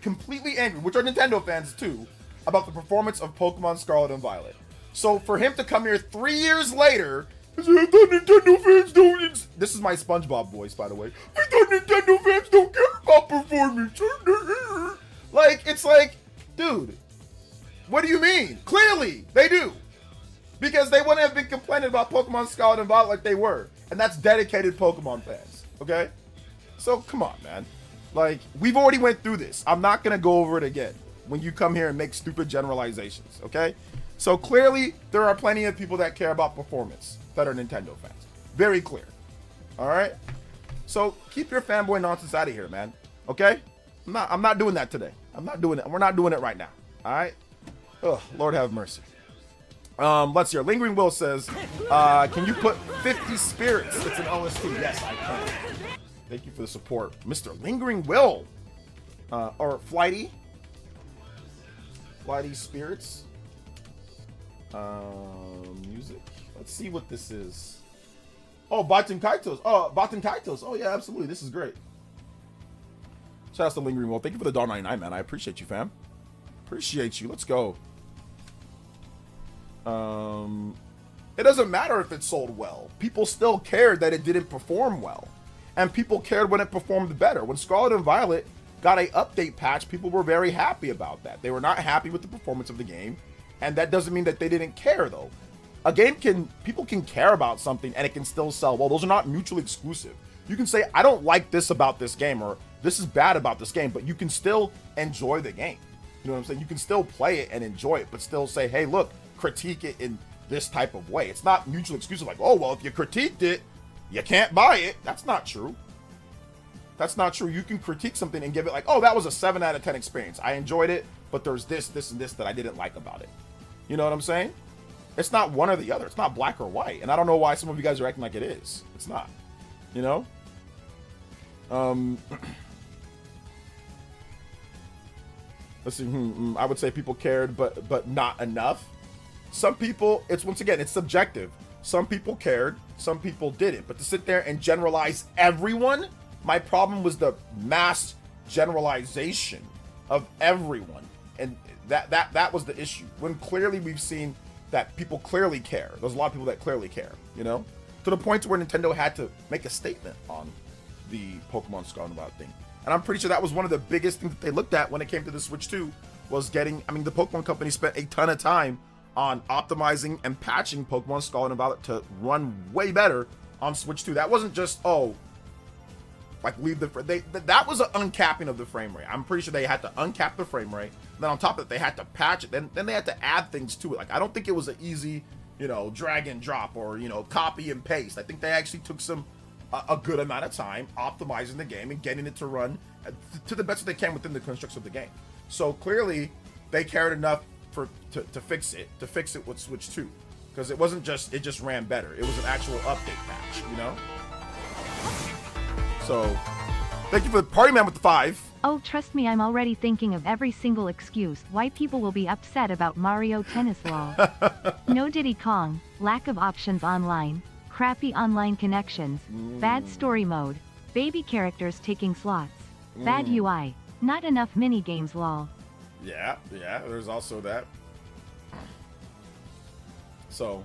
completely angry, which are Nintendo fans too, about the performance of Pokemon Scarlet and Violet. So for him to come here 3 years later and say, I thought Nintendo fans don't... This is my SpongeBob voice, by the way. I thought Nintendo fans don't care about performance. Like, it's like, dude, what do you mean? Clearly, they do. Because they wouldn't have been complaining about Pokemon Scarlet and Violet like they were. And that's dedicated Pokemon fans, okay? So, come on, man. Like, we've already went through this. I'm not going to go over it again when you come here and make stupid generalizations, okay? So, clearly, there are plenty of people that care about performance that are Nintendo fans. Very clear. All right? So, keep your fanboy nonsense out of here, man. Okay? I'm not doing that today. I'm not doing it. We're not doing it right now. All right? Ugh, Lord have mercy. Let's hear. Lingering Will says, can you put 50 spirits? It's an OST. Yes, I can. Thank you for the support, Mr. Lingering Will. Or Flighty spirits. Music. Let's see what this is. Oh, Baten Kaitos. Oh, yeah, absolutely. This is great. Shout out to Lingering Will. Thank you for the $1.99, man. I appreciate you, fam. Appreciate you. Let's go. It doesn't matter if it sold well. People still cared that it didn't perform well. And people cared when it performed better. When Scarlet and Violet got a update patch, people were very happy about that. They were not happy with the performance of the game. And that doesn't mean that they didn't care, though. People can care about something and it can still sell well. Those are not mutually exclusive. You can say, I don't like this about this game, or this is bad about this game, but you can still enjoy the game. You know what I'm saying? You can still play it and enjoy it, but still say, hey, look, critique it in this type of way. It's not mutually exclusive, like, oh, well, if you critiqued it, you can't buy it. That's not true. That's not true. You can critique something and give it like, oh, that was a 7 out of 10 experience. I enjoyed it, but there's this, this, and this that I didn't like about it. You know what I'm saying? It's not one or the other. It's not black or white. And I don't know why some of you guys are acting like it is. It's not. You know? Let's see. I would say people cared, but not enough. Some people, it's once again, it's subjective. Some people cared, some people didn't. But to sit there and generalize everyone, my problem was the mass generalization of everyone. And that was the issue. When clearly we've seen that people clearly care. There's a lot of people that clearly care, you know? To the point where Nintendo had to make a statement on the Pokemon Scarlet and Violet thing. And I'm pretty sure that was one of the biggest things that they looked at when it came to the Switch 2, was getting, I mean, the Pokemon company spent a ton of time on optimizing and patching Pokemon Scarlet and Violet to run way better on Switch 2. That wasn't just, oh, like leave that was an uncapping of the frame rate. I'm pretty sure they had to uncap the frame rate. Then on top of it, they had to patch it. Then they had to add things to it. Like, I don't think it was an easy, you know, drag and drop or, you know, copy and paste. I think they actually took a good amount of time optimizing the game and getting it to run to the best that they can within the constructs of the game. So clearly they cared enough to fix it with Switch 2, because it wasn't just, it just ran better. It was an actual update patch, you know? So thank you for the Party Man with the 5. Oh, trust me, I'm already thinking of every single excuse why people will be upset about Mario Tennis lol. No Diddy Kong, lack of options online, crappy online connections, bad story mode, baby characters taking slots, bad UI, not enough mini games lol. Yeah, there's also that. So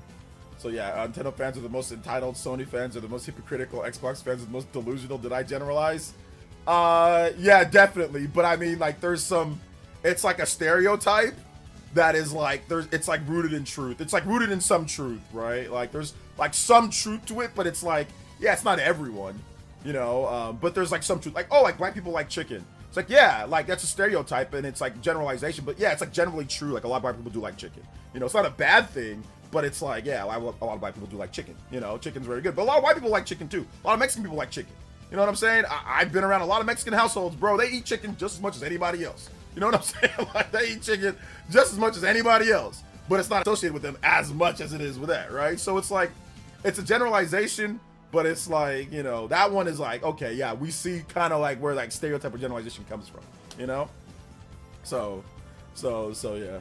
yeah, Nintendo fans are the most entitled, Sony fans are the most hypocritical, Xbox fans are the most delusional. Did I generalize? Yeah, definitely. But I mean, like, there's some, it's like a stereotype that is like, it's like rooted in truth. It's like rooted in some truth, right? Like, there's like some truth to it, but it's like, yeah, it's not everyone, you know, but there's like some truth. Like, oh, like black people like chicken. It's like, yeah, like that's a stereotype and it's like generalization, but yeah, it's like generally true. Like, a lot of black people do like chicken. You know, it's not a bad thing, but it's like, yeah, a lot of black people do like chicken. You know, chicken's very good. But a lot of white people like chicken too. A lot of Mexican people like chicken. You know what I'm saying? I've been around a lot of Mexican households, bro. They eat chicken just as much as anybody else. You know what I'm saying? Like, they eat chicken just as much as anybody else. But it's not associated with them as much as it is with that, right? So it's like, it's a generalization, but it's like, you know, that one is like, okay, yeah, we see kind of like where like stereotype or generalization comes from, you know? So yeah.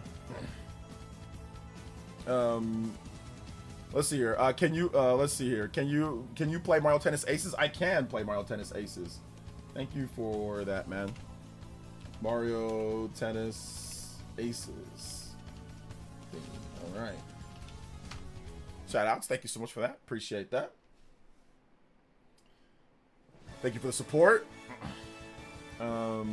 Let's see here. Let's see here. Can you play Mario Tennis Aces? I can play Mario Tennis Aces. Thank you for that, man. Mario Tennis Aces. All right. Shout outs. Thank you so much for that. Appreciate that. Thank you for the support. I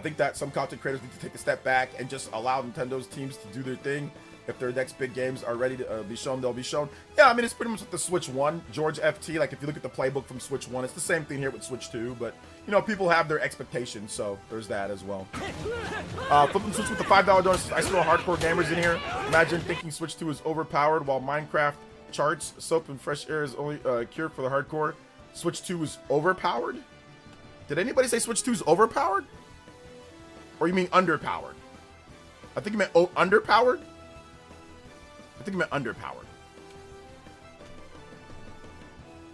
think that some content creators need to take a step back and just allow Nintendo's teams to do their thing. If their next big games are ready to be shown, they'll be shown. Yeah, I mean, it's pretty much with the Switch 1. George FT, like, if you look at the playbook from Switch 1, it's the same thing here with Switch 2. But, you know, people have their expectations, so there's that as well. Flipping Switch with the $5 donors. I still have hardcore gamers in here. Imagine thinking Switch 2 is overpowered while Minecraft charts. Soap and fresh air is only cure for the hardcore. Switch 2 is overpowered? Did anybody say Switch 2 is overpowered? Or you mean underpowered? I think you meant underpowered? I think you meant underpowered.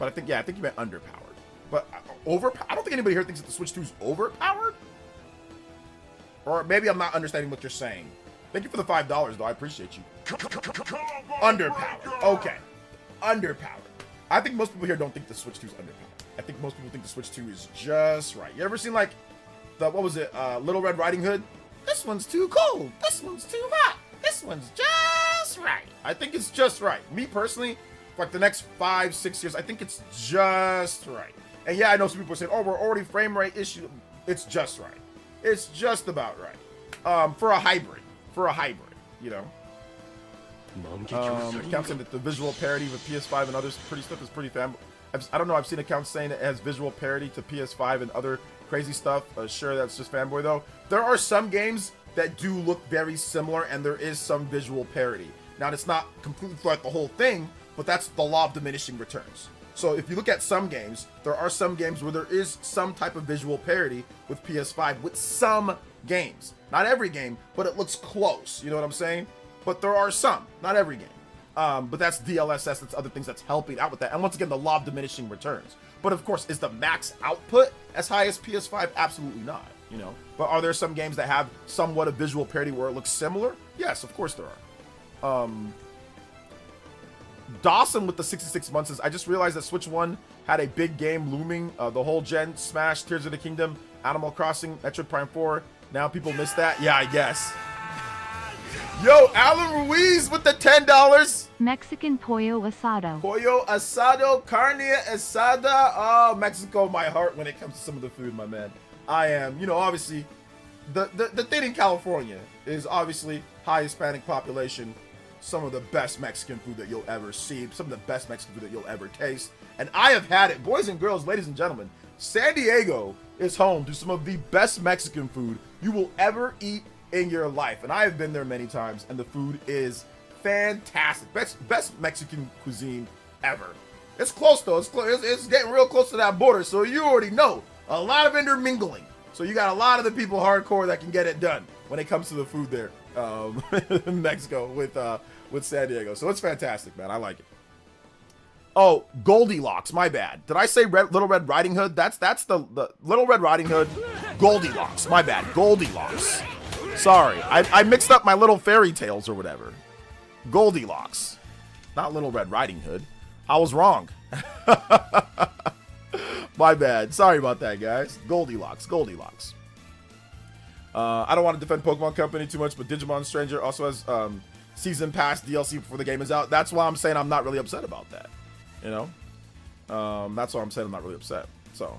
But I think you meant underpowered. But I don't think anybody here thinks that the Switch 2 is overpowered. Or maybe I'm not understanding what you're saying. Thank you for the $5, though. I appreciate you. Underpowered. Okay. Underpowered. I think most people here don't think the Switch 2 is underpowered. I think most people think the Switch 2 is just right. You ever seen, like, the, what was it, Little Red Riding Hood? This one's too cold. This one's too hot. This this one's just right. I think it's just right. Me personally, for like the next 5-6 years, I think it's just right. And yeah, I know some people are saying, oh, we're already frame rate issue. It's just right. It's just about right. For a hybrid, you know. Accounts saying that the visual parity with PS5 and others pretty stuff is pretty fan. I don't know. I've seen accounts saying it has visual parity to PS5 and other crazy stuff. Sure, that's just fanboy though. There are some games that do look very similar, and there is some visual parity. Now, it's not completely throughout the whole thing, but that's the law of diminishing returns. So if you look at some games, there are some games where there is some type of visual parity with PS5 with some games. Not every game, but it looks close. You know what I'm saying? But there are some, not every game. But that's DLSS, that's other things that's helping out with that. And once again, the law of diminishing returns. But of course, is the max output as high as PS5? Absolutely not, you know. But are there some games that have somewhat of visual parity where it looks similar? Yes, of course there are. Dawson with the 66 months says, I just realized that Switch 1 had a big game looming. The whole gen, Smash, Tears of the Kingdom, Animal Crossing, Metroid Prime 4. Now people miss that? Yeah, I guess. Yo, Alan Ruiz with the $10. Mexican pollo asado. Pollo asado, carne asada. Oh, Mexico, my heart when it comes to some of the food, my man. I am, you know, obviously, the thing in California is obviously high Hispanic population. Some of the best Mexican food that you'll ever see. Some of the best Mexican food that you'll ever taste. And I have had it. Boys and girls, ladies and gentlemen, San Diego is home to some of the best Mexican food you will ever eat in your life. And I have been there many times, and the food is fantastic. Best Mexican cuisine ever. It's close though. It's getting real close to that border, so you already know. A lot of intermingling. So you got a lot of the people hardcore that can get it done when it comes to the food there in Mexico with San Diego. So it's fantastic, man. I like it. Oh, Goldilocks. My bad. Did I say Little Red Riding Hood? That's the Little Red Riding Hood. Goldilocks. My bad. Goldilocks. Sorry, I mixed up my little fairy tales or whatever. Goldilocks, not Little Red Riding Hood. I was wrong. My bad. Sorry about that, guys. Goldilocks. I don't want to defend Pokemon Company too much, but Digimon Stranger also has season pass DLC before the game is out. That's why I'm saying I'm not really upset about that. You know, that's why I'm saying I'm not really upset. So.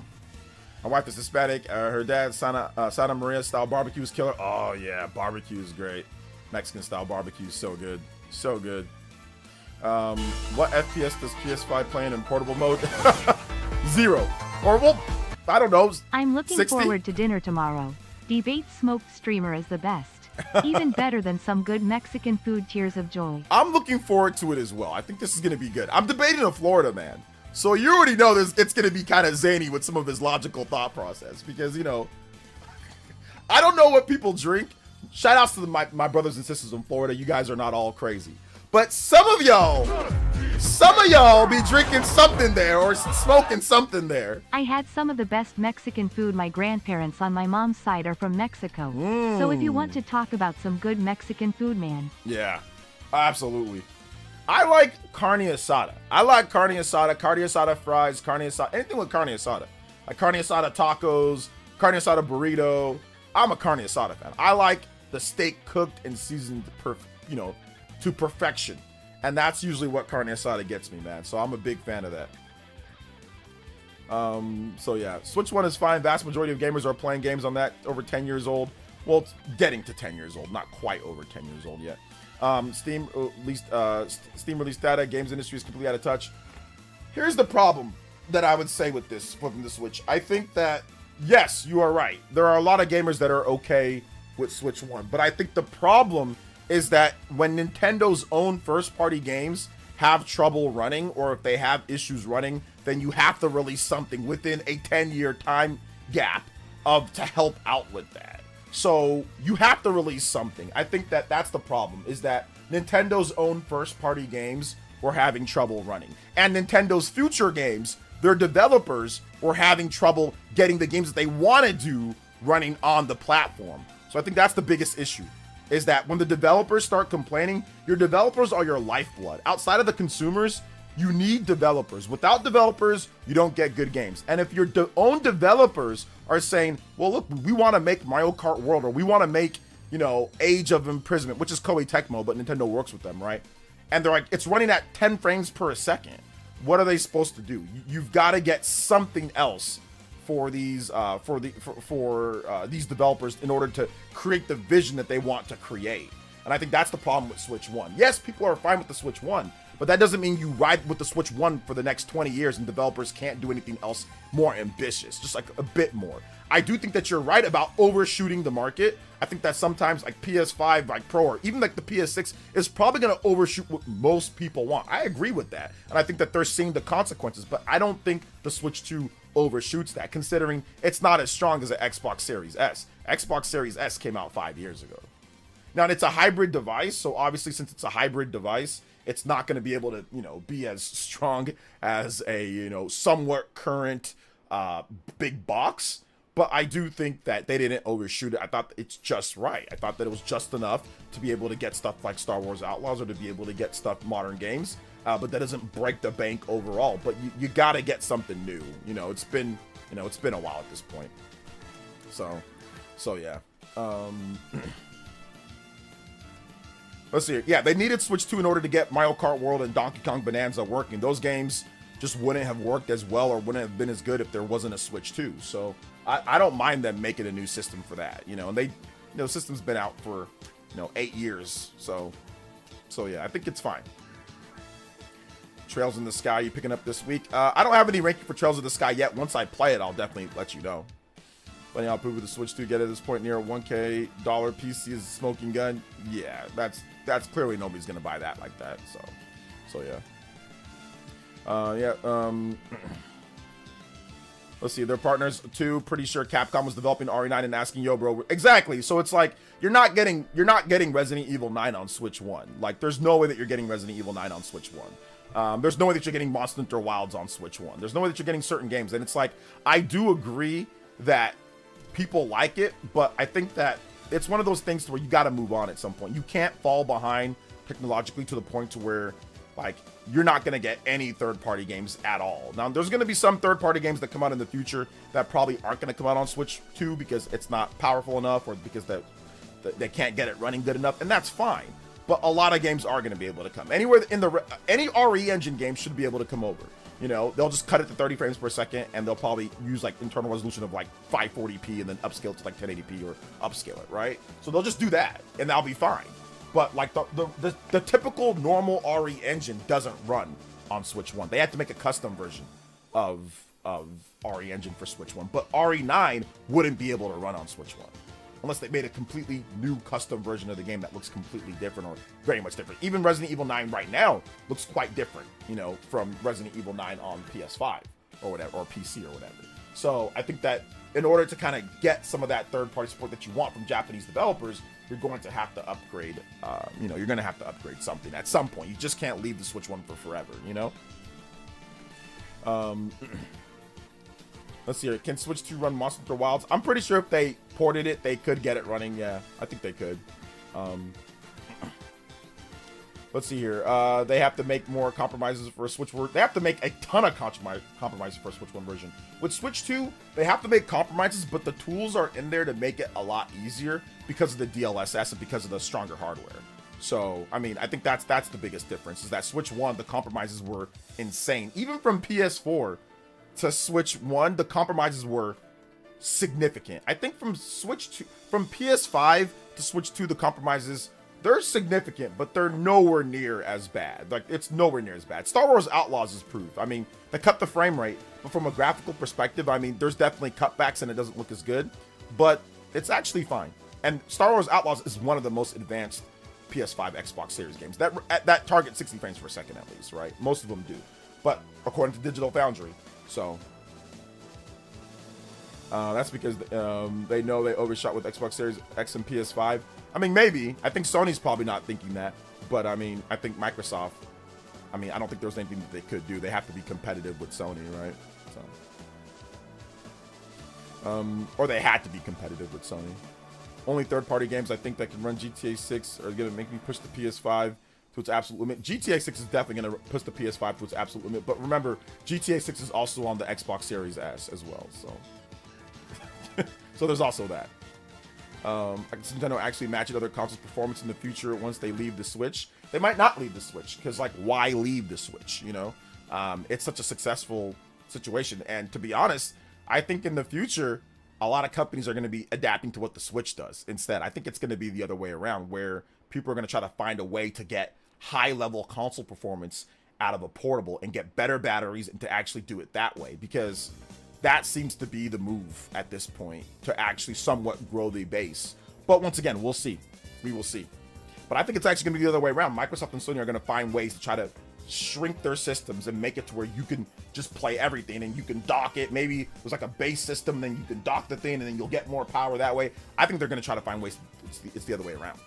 My wife is Hispanic. Her dad, Santa Maria style barbecue is killer. Oh yeah, barbecue is great. Mexican style barbecue is so good, so good. What FPS does PS5 play in portable mode? 0. Or well, I don't know. I'm looking 60? forward to dinner tomorrow. Debate smoked streamer is the best. Even better than some good Mexican food. Tears of joy. I'm looking forward to it as well. I think this is gonna be good. I'm debating in Florida, man. So you already know this. It's going to be kind of zany with some of his logical thought process because, you know, I don't know what people drink. Shout outs to my brothers and sisters in Florida. You guys are not all crazy. But some of y'all be drinking something there or smoking something there. I had some of the best Mexican food. My grandparents on my mom's side are from Mexico. So if you want to talk about some good Mexican food, man. Yeah, absolutely. I like carne asada. I like carne asada fries, carne asada, anything with carne asada. Like carne asada tacos, carne asada burrito. I'm a carne asada fan. I like the steak cooked and seasoned to perfection. And that's usually what carne asada gets me, man. So I'm a big fan of that. So yeah, Switch 1 is fine. Vast majority of gamers are playing games on that over 10 years old. Well, it's getting to 10 years old, not quite over 10 years old yet. Steam released data. Games industry is completely out of touch. Here's the problem that I would say with this flipping the Switch. I think that yes, you are right. There are a lot of gamers that are okay with Switch 1, but I think the problem is that when Nintendo's own first-party games have trouble running, or if they have issues running, then you have to release something within a 10-year time gap to help out with that. So you have to release something. I think that that's the problem, is that Nintendo's own first-party games were having trouble running. And Nintendo's future games, their developers were having trouble getting the games that they want to do running on the platform. So I think that's the biggest issue, is that when the developers start complaining, your developers are your lifeblood. Outside of the consumers, you need developers. Without developers, you don't get good games. And if your own developers are saying, well, look, we want to make Mario Kart World, or we want to make, you know, Age of Imprisonment, which is Koei Tecmo, but Nintendo works with them, right? And they're like, it's running at 10 frames per second. What are they supposed to do? You've got to get something else for these these developers in order to create the vision that they want to create. And I think that's the problem with Switch 1. Yes, people are fine with the Switch 1, but that doesn't mean you ride with the Switch 1 for the next 20 years and developers can't do anything else more ambitious, just like a bit more. I do think that you're right about overshooting the market. I think that sometimes like PS5, like Pro, or even like the PS6 is probably going to overshoot what most people want. I agree with that. And I think that they're seeing the consequences, but I don't think the Switch 2 overshoots that, considering it's not as strong as an Xbox Series S. Xbox Series S came out 5 years ago. Now, it's a hybrid device, so obviously since it's a hybrid device, it's not going to be able to, you know, be as strong as a, you know, somewhat current big box. But I do think that they didn't overshoot it. I thought it's just right. I thought that it was just enough to be able to get stuff like Star Wars Outlaws or to be able to get stuff modern games. But that doesn't break the bank overall. But you got to get something new. You know, it's been a while at this point. So yeah. Let's see. Yeah, they needed Switch 2 in order to get Mario Kart World and Donkey Kong Bonanza working. Those games just wouldn't have worked as well or wouldn't have been as good if there wasn't a Switch 2. So I don't mind them making a new system for that, you know, and they, you know, the system's been out for, you know, 8 years. So yeah, I think it's fine. Trails in the Sky, you picking up this week? I don't have any ranking for Trails in the Sky yet. Once I play it, I'll definitely let you know. But I'll prove with the Switch 2 get at this point near $1K PC is a smoking gun. Yeah, that's clearly nobody's gonna buy that like that. So yeah. Let's see, their partners too. Pretty sure Capcom was developing RE9 and asking, yo, bro. Exactly. So it's like you're not getting Resident Evil 9 on Switch 1. Like, there's no way that you're getting Resident Evil 9 on Switch 1. There's no way that you're getting Monster Hunter Wilds on Switch 1. There's no way that you're getting certain games. And it's like, I do agree that people like it, but I think that it's one of those things where you got to move on at some point. You can't fall behind technologically to the point to where, like, you're not going to get any third-party games at all. Now, there's going to be some third-party games that come out in the future that probably aren't going to come out on Switch 2 because it's not powerful enough or because they can't get it running good enough, and that's fine. But a lot of games are going to be able to come. Anywhere in any RE Engine game should be able to come over. You know, they'll just cut it to 30 frames per second, and they'll probably use like internal resolution of like 540p and then upscale to like 1080p or upscale it, right? So they'll just do that, and that'll be fine. But like the typical normal RE engine doesn't run on Switch 1. They had to make a custom version of RE engine for Switch 1. But RE9 wouldn't be able to run on Switch 1 unless they made a completely new custom version of the game that looks completely different or very much different. Even Resident Evil 9 right now looks quite different, you know, from Resident Evil 9 on PS5 or whatever, or PC or whatever. So I think that in order to kind of get some of that third-party support that you want from Japanese developers, you're going to have to upgrade, you know, you're going to have to upgrade something at some point. You just can't leave the Switch 1 for forever, you know? Let's see here. Can Switch 2 run Monster Hunter Wilds? I'm pretty sure if they ported it, they could get it running. Yeah, I think they could. Let's see here. They have to make more compromises for a Switch 1. They have to make a ton of compromises for a Switch 1 version. With Switch 2, they have to make compromises, but the tools are in there to make it a lot easier because of the DLSS and because of the stronger hardware. So, I mean, I think that's the biggest difference, is that Switch 1, the compromises were insane. Even from PS4 to Switch 1, the compromises were significant. I think from PS5 to Switch 2, the compromises, they're significant, but they're nowhere near as bad. Like, it's nowhere near as bad. Star Wars Outlaws is proof. I mean, they cut the frame rate, but from a graphical perspective, I mean, there's definitely cutbacks and it doesn't look as good, but it's actually fine. And Star Wars Outlaws is one of the most advanced PS5 Xbox Series games that target 60 frames per second at least, right? Most of them do, but according to Digital Foundry. So that's because they know they overshot with Xbox Series X and PS5. I mean, maybe. I think Sony's probably not thinking that, but I mean, I think Microsoft, I mean, I don't think there's anything that they could do. They have to be competitive with Sony, right? So, or they had to be competitive with Sony. Only third-party games I think that can run GTA 6 are going to make me push the PS5 to its absolute limit. GTA 6 is definitely going to push the PS5 to its absolute limit, but remember, GTA 6 is also on the Xbox Series S as well, so so there's also that. Like Nintendo actually matching other consoles' performance in the future once they leave the Switch. They might not leave the Switch because, like, why leave the Switch? You know, it's such a successful situation. And to be honest, I think in the future, a lot of companies are going to be adapting to what the Switch does instead. I think it's going to be the other way around, where people are going to try to find a way to get high-level console performance out of a portable and get better batteries and to actually do it that way, because that seems to be the move at this point to actually somewhat grow the base. But once again, we'll see. We will see. But I think it's actually going to be the other way around. Microsoft and Sony are going to find ways to try to shrink their systems and make it to where you can just play everything and you can dock it. Maybe there's like a base system, then you can dock the thing and then you'll get more power that way. I think they're going to try to find ways. It's the other way around,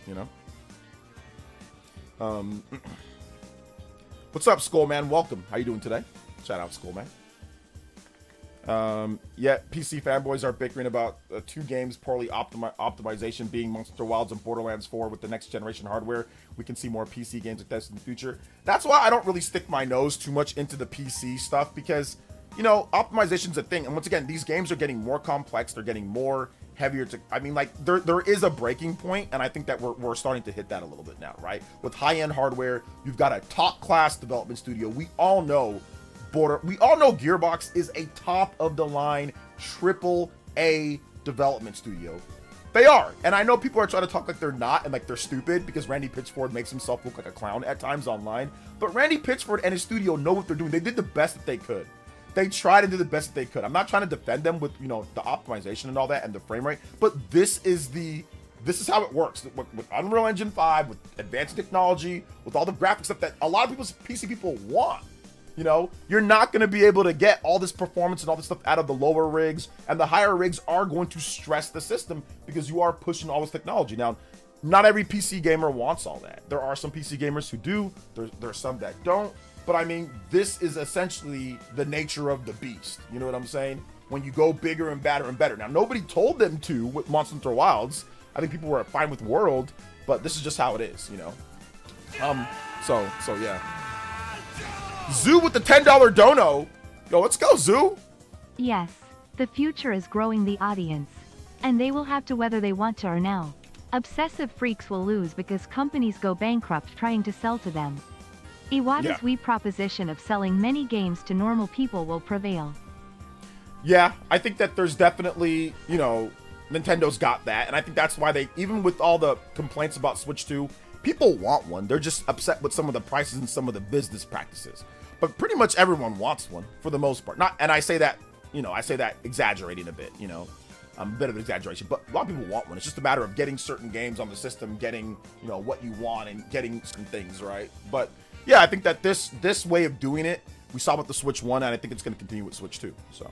you know? What's up, Skullman? Welcome. How you doing today? Shout out, Skullman. Yeah, PC fanboys are bickering about 2 games poorly optimization being Monster Hunter Wilds and Borderlands 4 with the next generation hardware. We can see more PC games like this in the future. That's why I don't really stick my nose too much into the PC stuff, because, you know, optimization's a thing. And once again, these games are getting more complex. They're getting more heavier to, I mean, like, there is a breaking point, and I think that we're starting to hit that a little bit now, right? With high-end hardware, you've got a top-class development studio. We all know Gearbox is a top-of-the-line AAA development studio. They are, and I know people are trying to talk like they're not and like they're stupid because Randy Pitchford makes himself look like a clown at times online. But Randy Pitchford and his studio know what they're doing. They did the best that they could. They tried to do the best that they could. I'm not trying to defend them with, you know, the optimization and all that and the frame rate, but this is how it works with Unreal Engine 5, with advanced technology, with all the graphic stuff that a lot of people's PC people want. You know, you're not going to be able to get all this performance and all this stuff out of the lower rigs, and the higher rigs are going to stress the system because you are pushing all this technology. Now, not every PC gamer wants all that. There are some PC gamers who do. There's some that don't. But I mean, this is essentially the nature of the beast. You know what I'm saying? When you go bigger and badder and better. Now, nobody told them to with Monster Hunter Wilds. I think people were fine with World, but this is just how it is, you know. So yeah. Zoo with the $10 dono. Yo, let's go, Zoo. Yes, the future is growing the audience. And they will have to whether they want to or no. Obsessive freaks will lose because companies go bankrupt trying to sell to them. Iwata's Wii proposition of selling many games to normal people will prevail. Yeah, I think that there's definitely, you know, Nintendo's got that. And I think that's why they, even with all the complaints about Switch 2, people want one. They're just upset with some of the prices and some of the business practices. But pretty much everyone wants one for the most part. And I say that, you know, exaggerating a bit, you know, a bit of an exaggeration, but a lot of people want one. It's just a matter of getting certain games on the system, getting, you know, what you want and getting some things, right? But yeah, I think that this way of doing it, we saw with the Switch 1, and I think it's going to continue with Switch 2. So,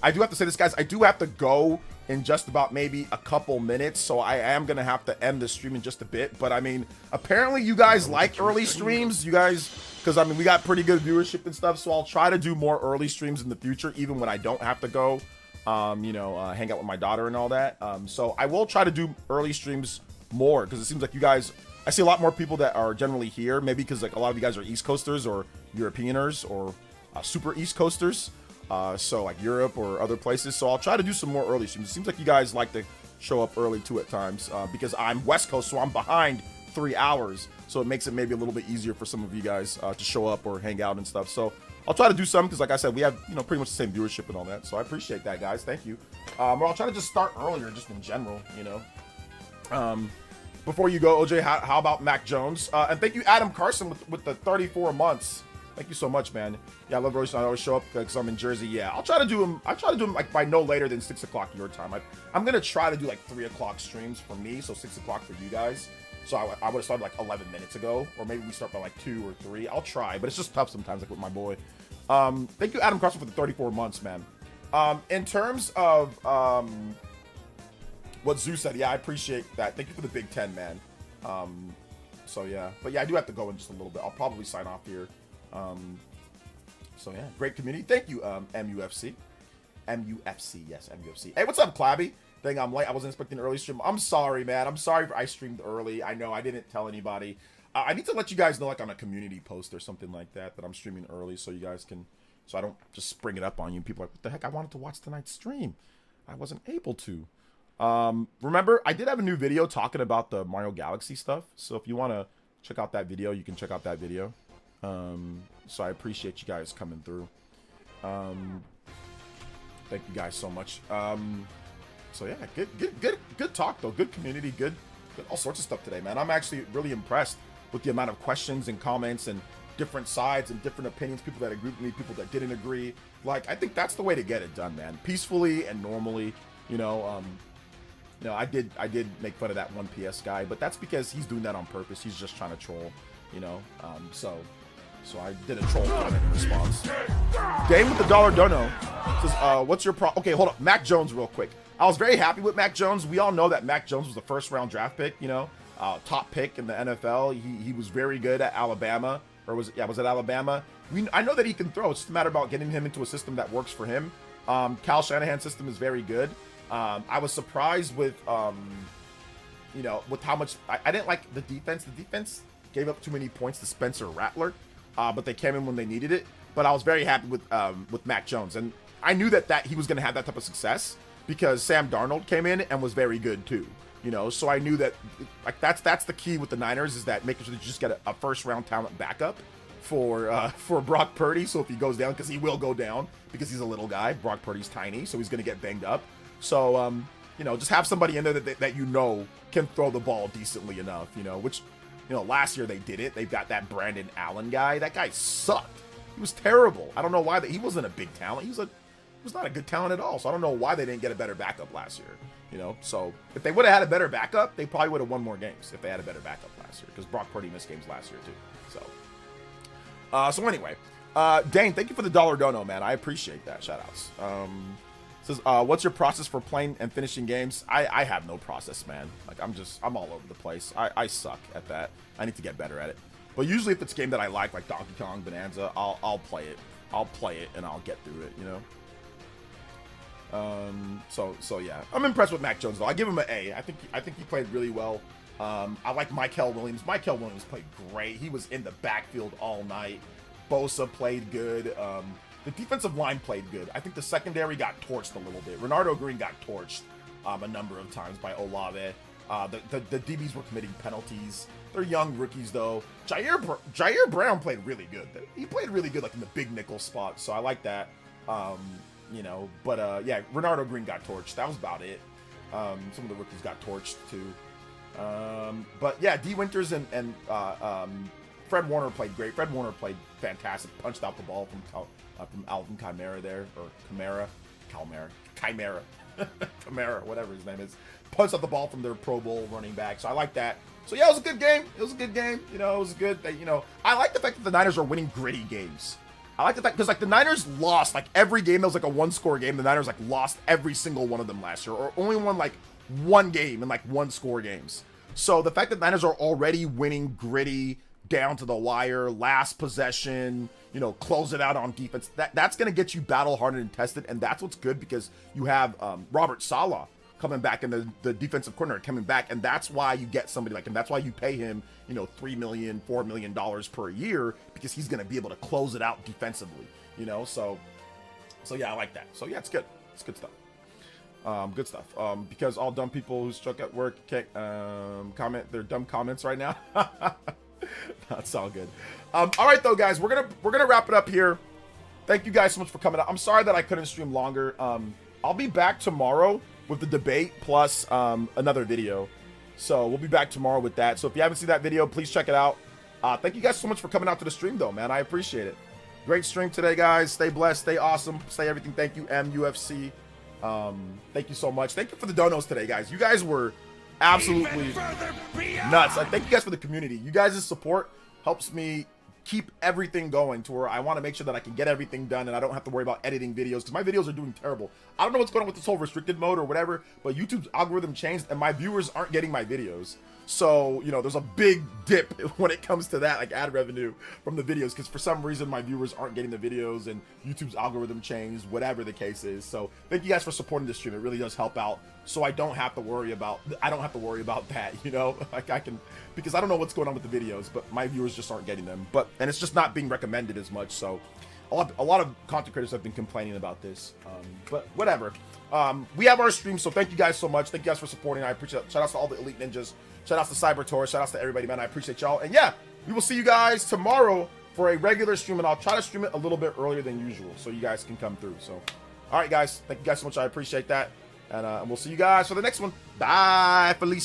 I do have to say this, guys. I do have to go in just about maybe a couple minutes, so I am going to have to end the stream in just a bit. But I mean, apparently you guys like early streams, you guys, because I mean, we got pretty good viewership and stuff, so I'll try to do more early streams in the future, even when I don't have to go, you know, hang out with my daughter and all that. So I will try to do early streams more, because it seems like you guys, I see a lot more people that are generally here, maybe because like a lot of you guys are East Coasters or Europeaners or super East Coasters. So like Europe or other places. So I'll try to do some more early streams. It seems like you guys like to show up early too at times, because I'm West Coast, so I'm behind 3 hours. So it makes it maybe a little bit easier for some of you guys to show up or hang out and stuff. So I'll try to do some, because like I said, we have, you know, pretty much the same viewership and all that. So I appreciate that, guys. Thank you. Or I'll try to just start earlier, just in general, you know. Before you go, OJ, how about Mac Jones? And thank you, Adam Carson, with the 34 months. Thank you so much, man. Yeah, I love Royce. I always show up because I'm in Jersey. Yeah, I'll try to do them. I try to do them like by no later than 6 o'clock your time. I'm gonna try to do like 3 o'clock streams for me, so 6 o'clock for you guys. So I would have started like 11 minutes ago, or maybe we start by like 2 or 3. I'll try, but it's just tough sometimes, like with my boy. Thank you, Adam Carson, for the 34 months, man. In terms of what Zeus said, yeah, I appreciate that. Thank you for the Big 10, man. So yeah, but yeah, I do have to go in just a little bit. I'll probably sign off here. So yeah, great community. Thank you, MUFC. Yes, MUFC. Hey, what's up, Clabby? Dang, I'm late. I wasn't expecting an early stream. I'm sorry, man. I'm sorry I streamed early. I know I didn't tell anybody. I need to let you guys know, like on a community post or something like that, that I'm streaming early, so you guys can, so I don't just spring it up on you. People are like, what the heck? I wanted to watch tonight's stream. I wasn't able to. Remember, I did have a new video talking about the Mario Galaxy stuff. So if you want to check out that video, you can check out that video. So I appreciate you guys coming through. Thank you guys so much. So yeah, good talk though. Good community. Good all sorts of stuff today, man. I'm actually really impressed with the amount of questions and comments and different sides and different opinions. People that agreed with me, people that didn't agree. Like, I think that's the way to get it done, man. Peacefully and normally. You know, I did make fun of that one PS guy, but that's because he's doing that on purpose. He's just trying to troll. You know, so I did a troll comment in response. Dame with the $1 dono says, what's your okay, hold up. Mac Jones real quick. I was very happy with Mac Jones. We all know that Mac Jones was the first round draft pick, you know, top pick in the NFL. He was very good at Alabama, or was it Alabama? I know that he can throw. It's just a matter about getting him into a system that works for him. Cal Shanahan's system is very good. I was surprised with, you know, with how much I didn't like the defense. The defense gave up too many points to Spencer Rattler, but they came in when they needed it. But I was very happy with Mac Jones, and I knew that he was going to have that type of success because Sam Darnold came in and was very good too. You know, so I knew that like that's the key with the Niners, is that making sure that you just get a first round talent backup for Brock Purdy. So if he goes down, because he will go down because he's a little guy. Brock Purdy's tiny, so he's going to get banged up. So you know, just have somebody in there that you know can throw the ball decently enough. You know, which, you know, last year they did it. They've got that Brandon Allen guy. That guy sucked. He was terrible. I don't know why he wasn't a big talent. He was not a good talent at all. So I don't know why they didn't get a better backup last year. You know, so if they would have had a better backup, they probably would have won more games if they had a better backup last year, because Brock Purdy missed games last year too. So anyway, Dane, thank you for the $1 dono, man. I appreciate that. Shout outs. Says, what's your process for playing and finishing games? I have no process, man. Like, I'm all over the place. I suck at that. I need to get better at it. But usually if it's a game that I like Donkey Kong Bonanza, I'll play it. I'll play it and I'll get through it, you know? So yeah, I'm impressed with Mac Jones though. I give him an A. I think he played really well. I like Mykel Williams. Mykel Williams played great. He was in the backfield all night. Bosa played good. The defensive line played good. I think the secondary got torched a little bit. Renardo Green got torched a number of times by Olave. The DBs were committing penalties. They're young rookies though. Jair Brown played really good. He played really good, like in the big nickel spot. So I like that. You know, but yeah, Renardo Green got torched. That was about it. Some of the rookies got torched too. But yeah, D Winters and Fred Warner played great. Fred Warner played fantastic. Punched out the ball from Alvin Kamara there, or Chimera, whatever his name is. Punched out the ball from their Pro Bowl running back. So I like that. So yeah, it was a good game. You know, it was good. You know, I like the fact that the Niners are winning gritty games. I like the fact, because like the Niners lost like every game that was like a one-score game. The Niners like lost every single one of them last year, or only won like one game in like one-score games. So the fact that the Niners are already winning gritty, down to the wire, last possession, you know, close it out on defense, that's going to get you battle-hardened and tested, and that's what's good, because you have Robert Saleh coming back, and the defensive coordinator coming back, and that's why you get somebody like him. That's why you pay him, you know, $3 million, $4 million per year, because he's going to be able to close it out defensively, you know. So yeah, I like that. So yeah, it's good. It's good stuff. Good stuff. Because all dumb people who struck at work can't comment their dumb comments right now. That's all good. All right though, guys, we're gonna wrap it up here. Thank you guys so much for coming out. I'm sorry that I couldn't stream longer. I'll be back tomorrow with the debate plus another video. So we'll be back tomorrow with that. So if you haven't seen that video, please check it out. Thank you guys so much for coming out to the stream though, man. I appreciate it. Great stream today, guys. Stay blessed, stay awesome, stay everything. Thank you, MUFC. Thank you so much. Thank you for the donos today, guys. You guys were absolutely nuts. Thank you guys for the community. You guys' support helps me keep everything going to where I want to make sure that I can get everything done and I don't have to worry about editing videos, because my videos are doing terrible. I don't know what's going on with this whole restricted mode or whatever, but YouTube's algorithm changed and my viewers aren't getting my videos. So, you know, there's a big dip when it comes to that, like ad revenue from the videos, because for some reason my viewers aren't getting the videos and YouTube's algorithm changed, whatever the case is. So thank you guys for supporting this stream. It really does help out. So I don't have to worry about that, you know, like I can, because I don't know what's going on with the videos, but my viewers just aren't getting them. And it's just not being recommended as much. So a lot of content creators have been complaining about this, but whatever. We have our stream, so thank you guys so much. Thank you guys for supporting. I appreciate it. Shout outs to all the Elite Ninjas. Shout outs to Cybertor. Shout outs to everybody, man. I appreciate y'all. And yeah, we will see you guys tomorrow for a regular stream, and I'll try to stream it a little bit earlier than usual so you guys can come through. So, all right, guys. Thank you guys so much. I appreciate that. And we'll see you guys for the next one. Bye, Felicia.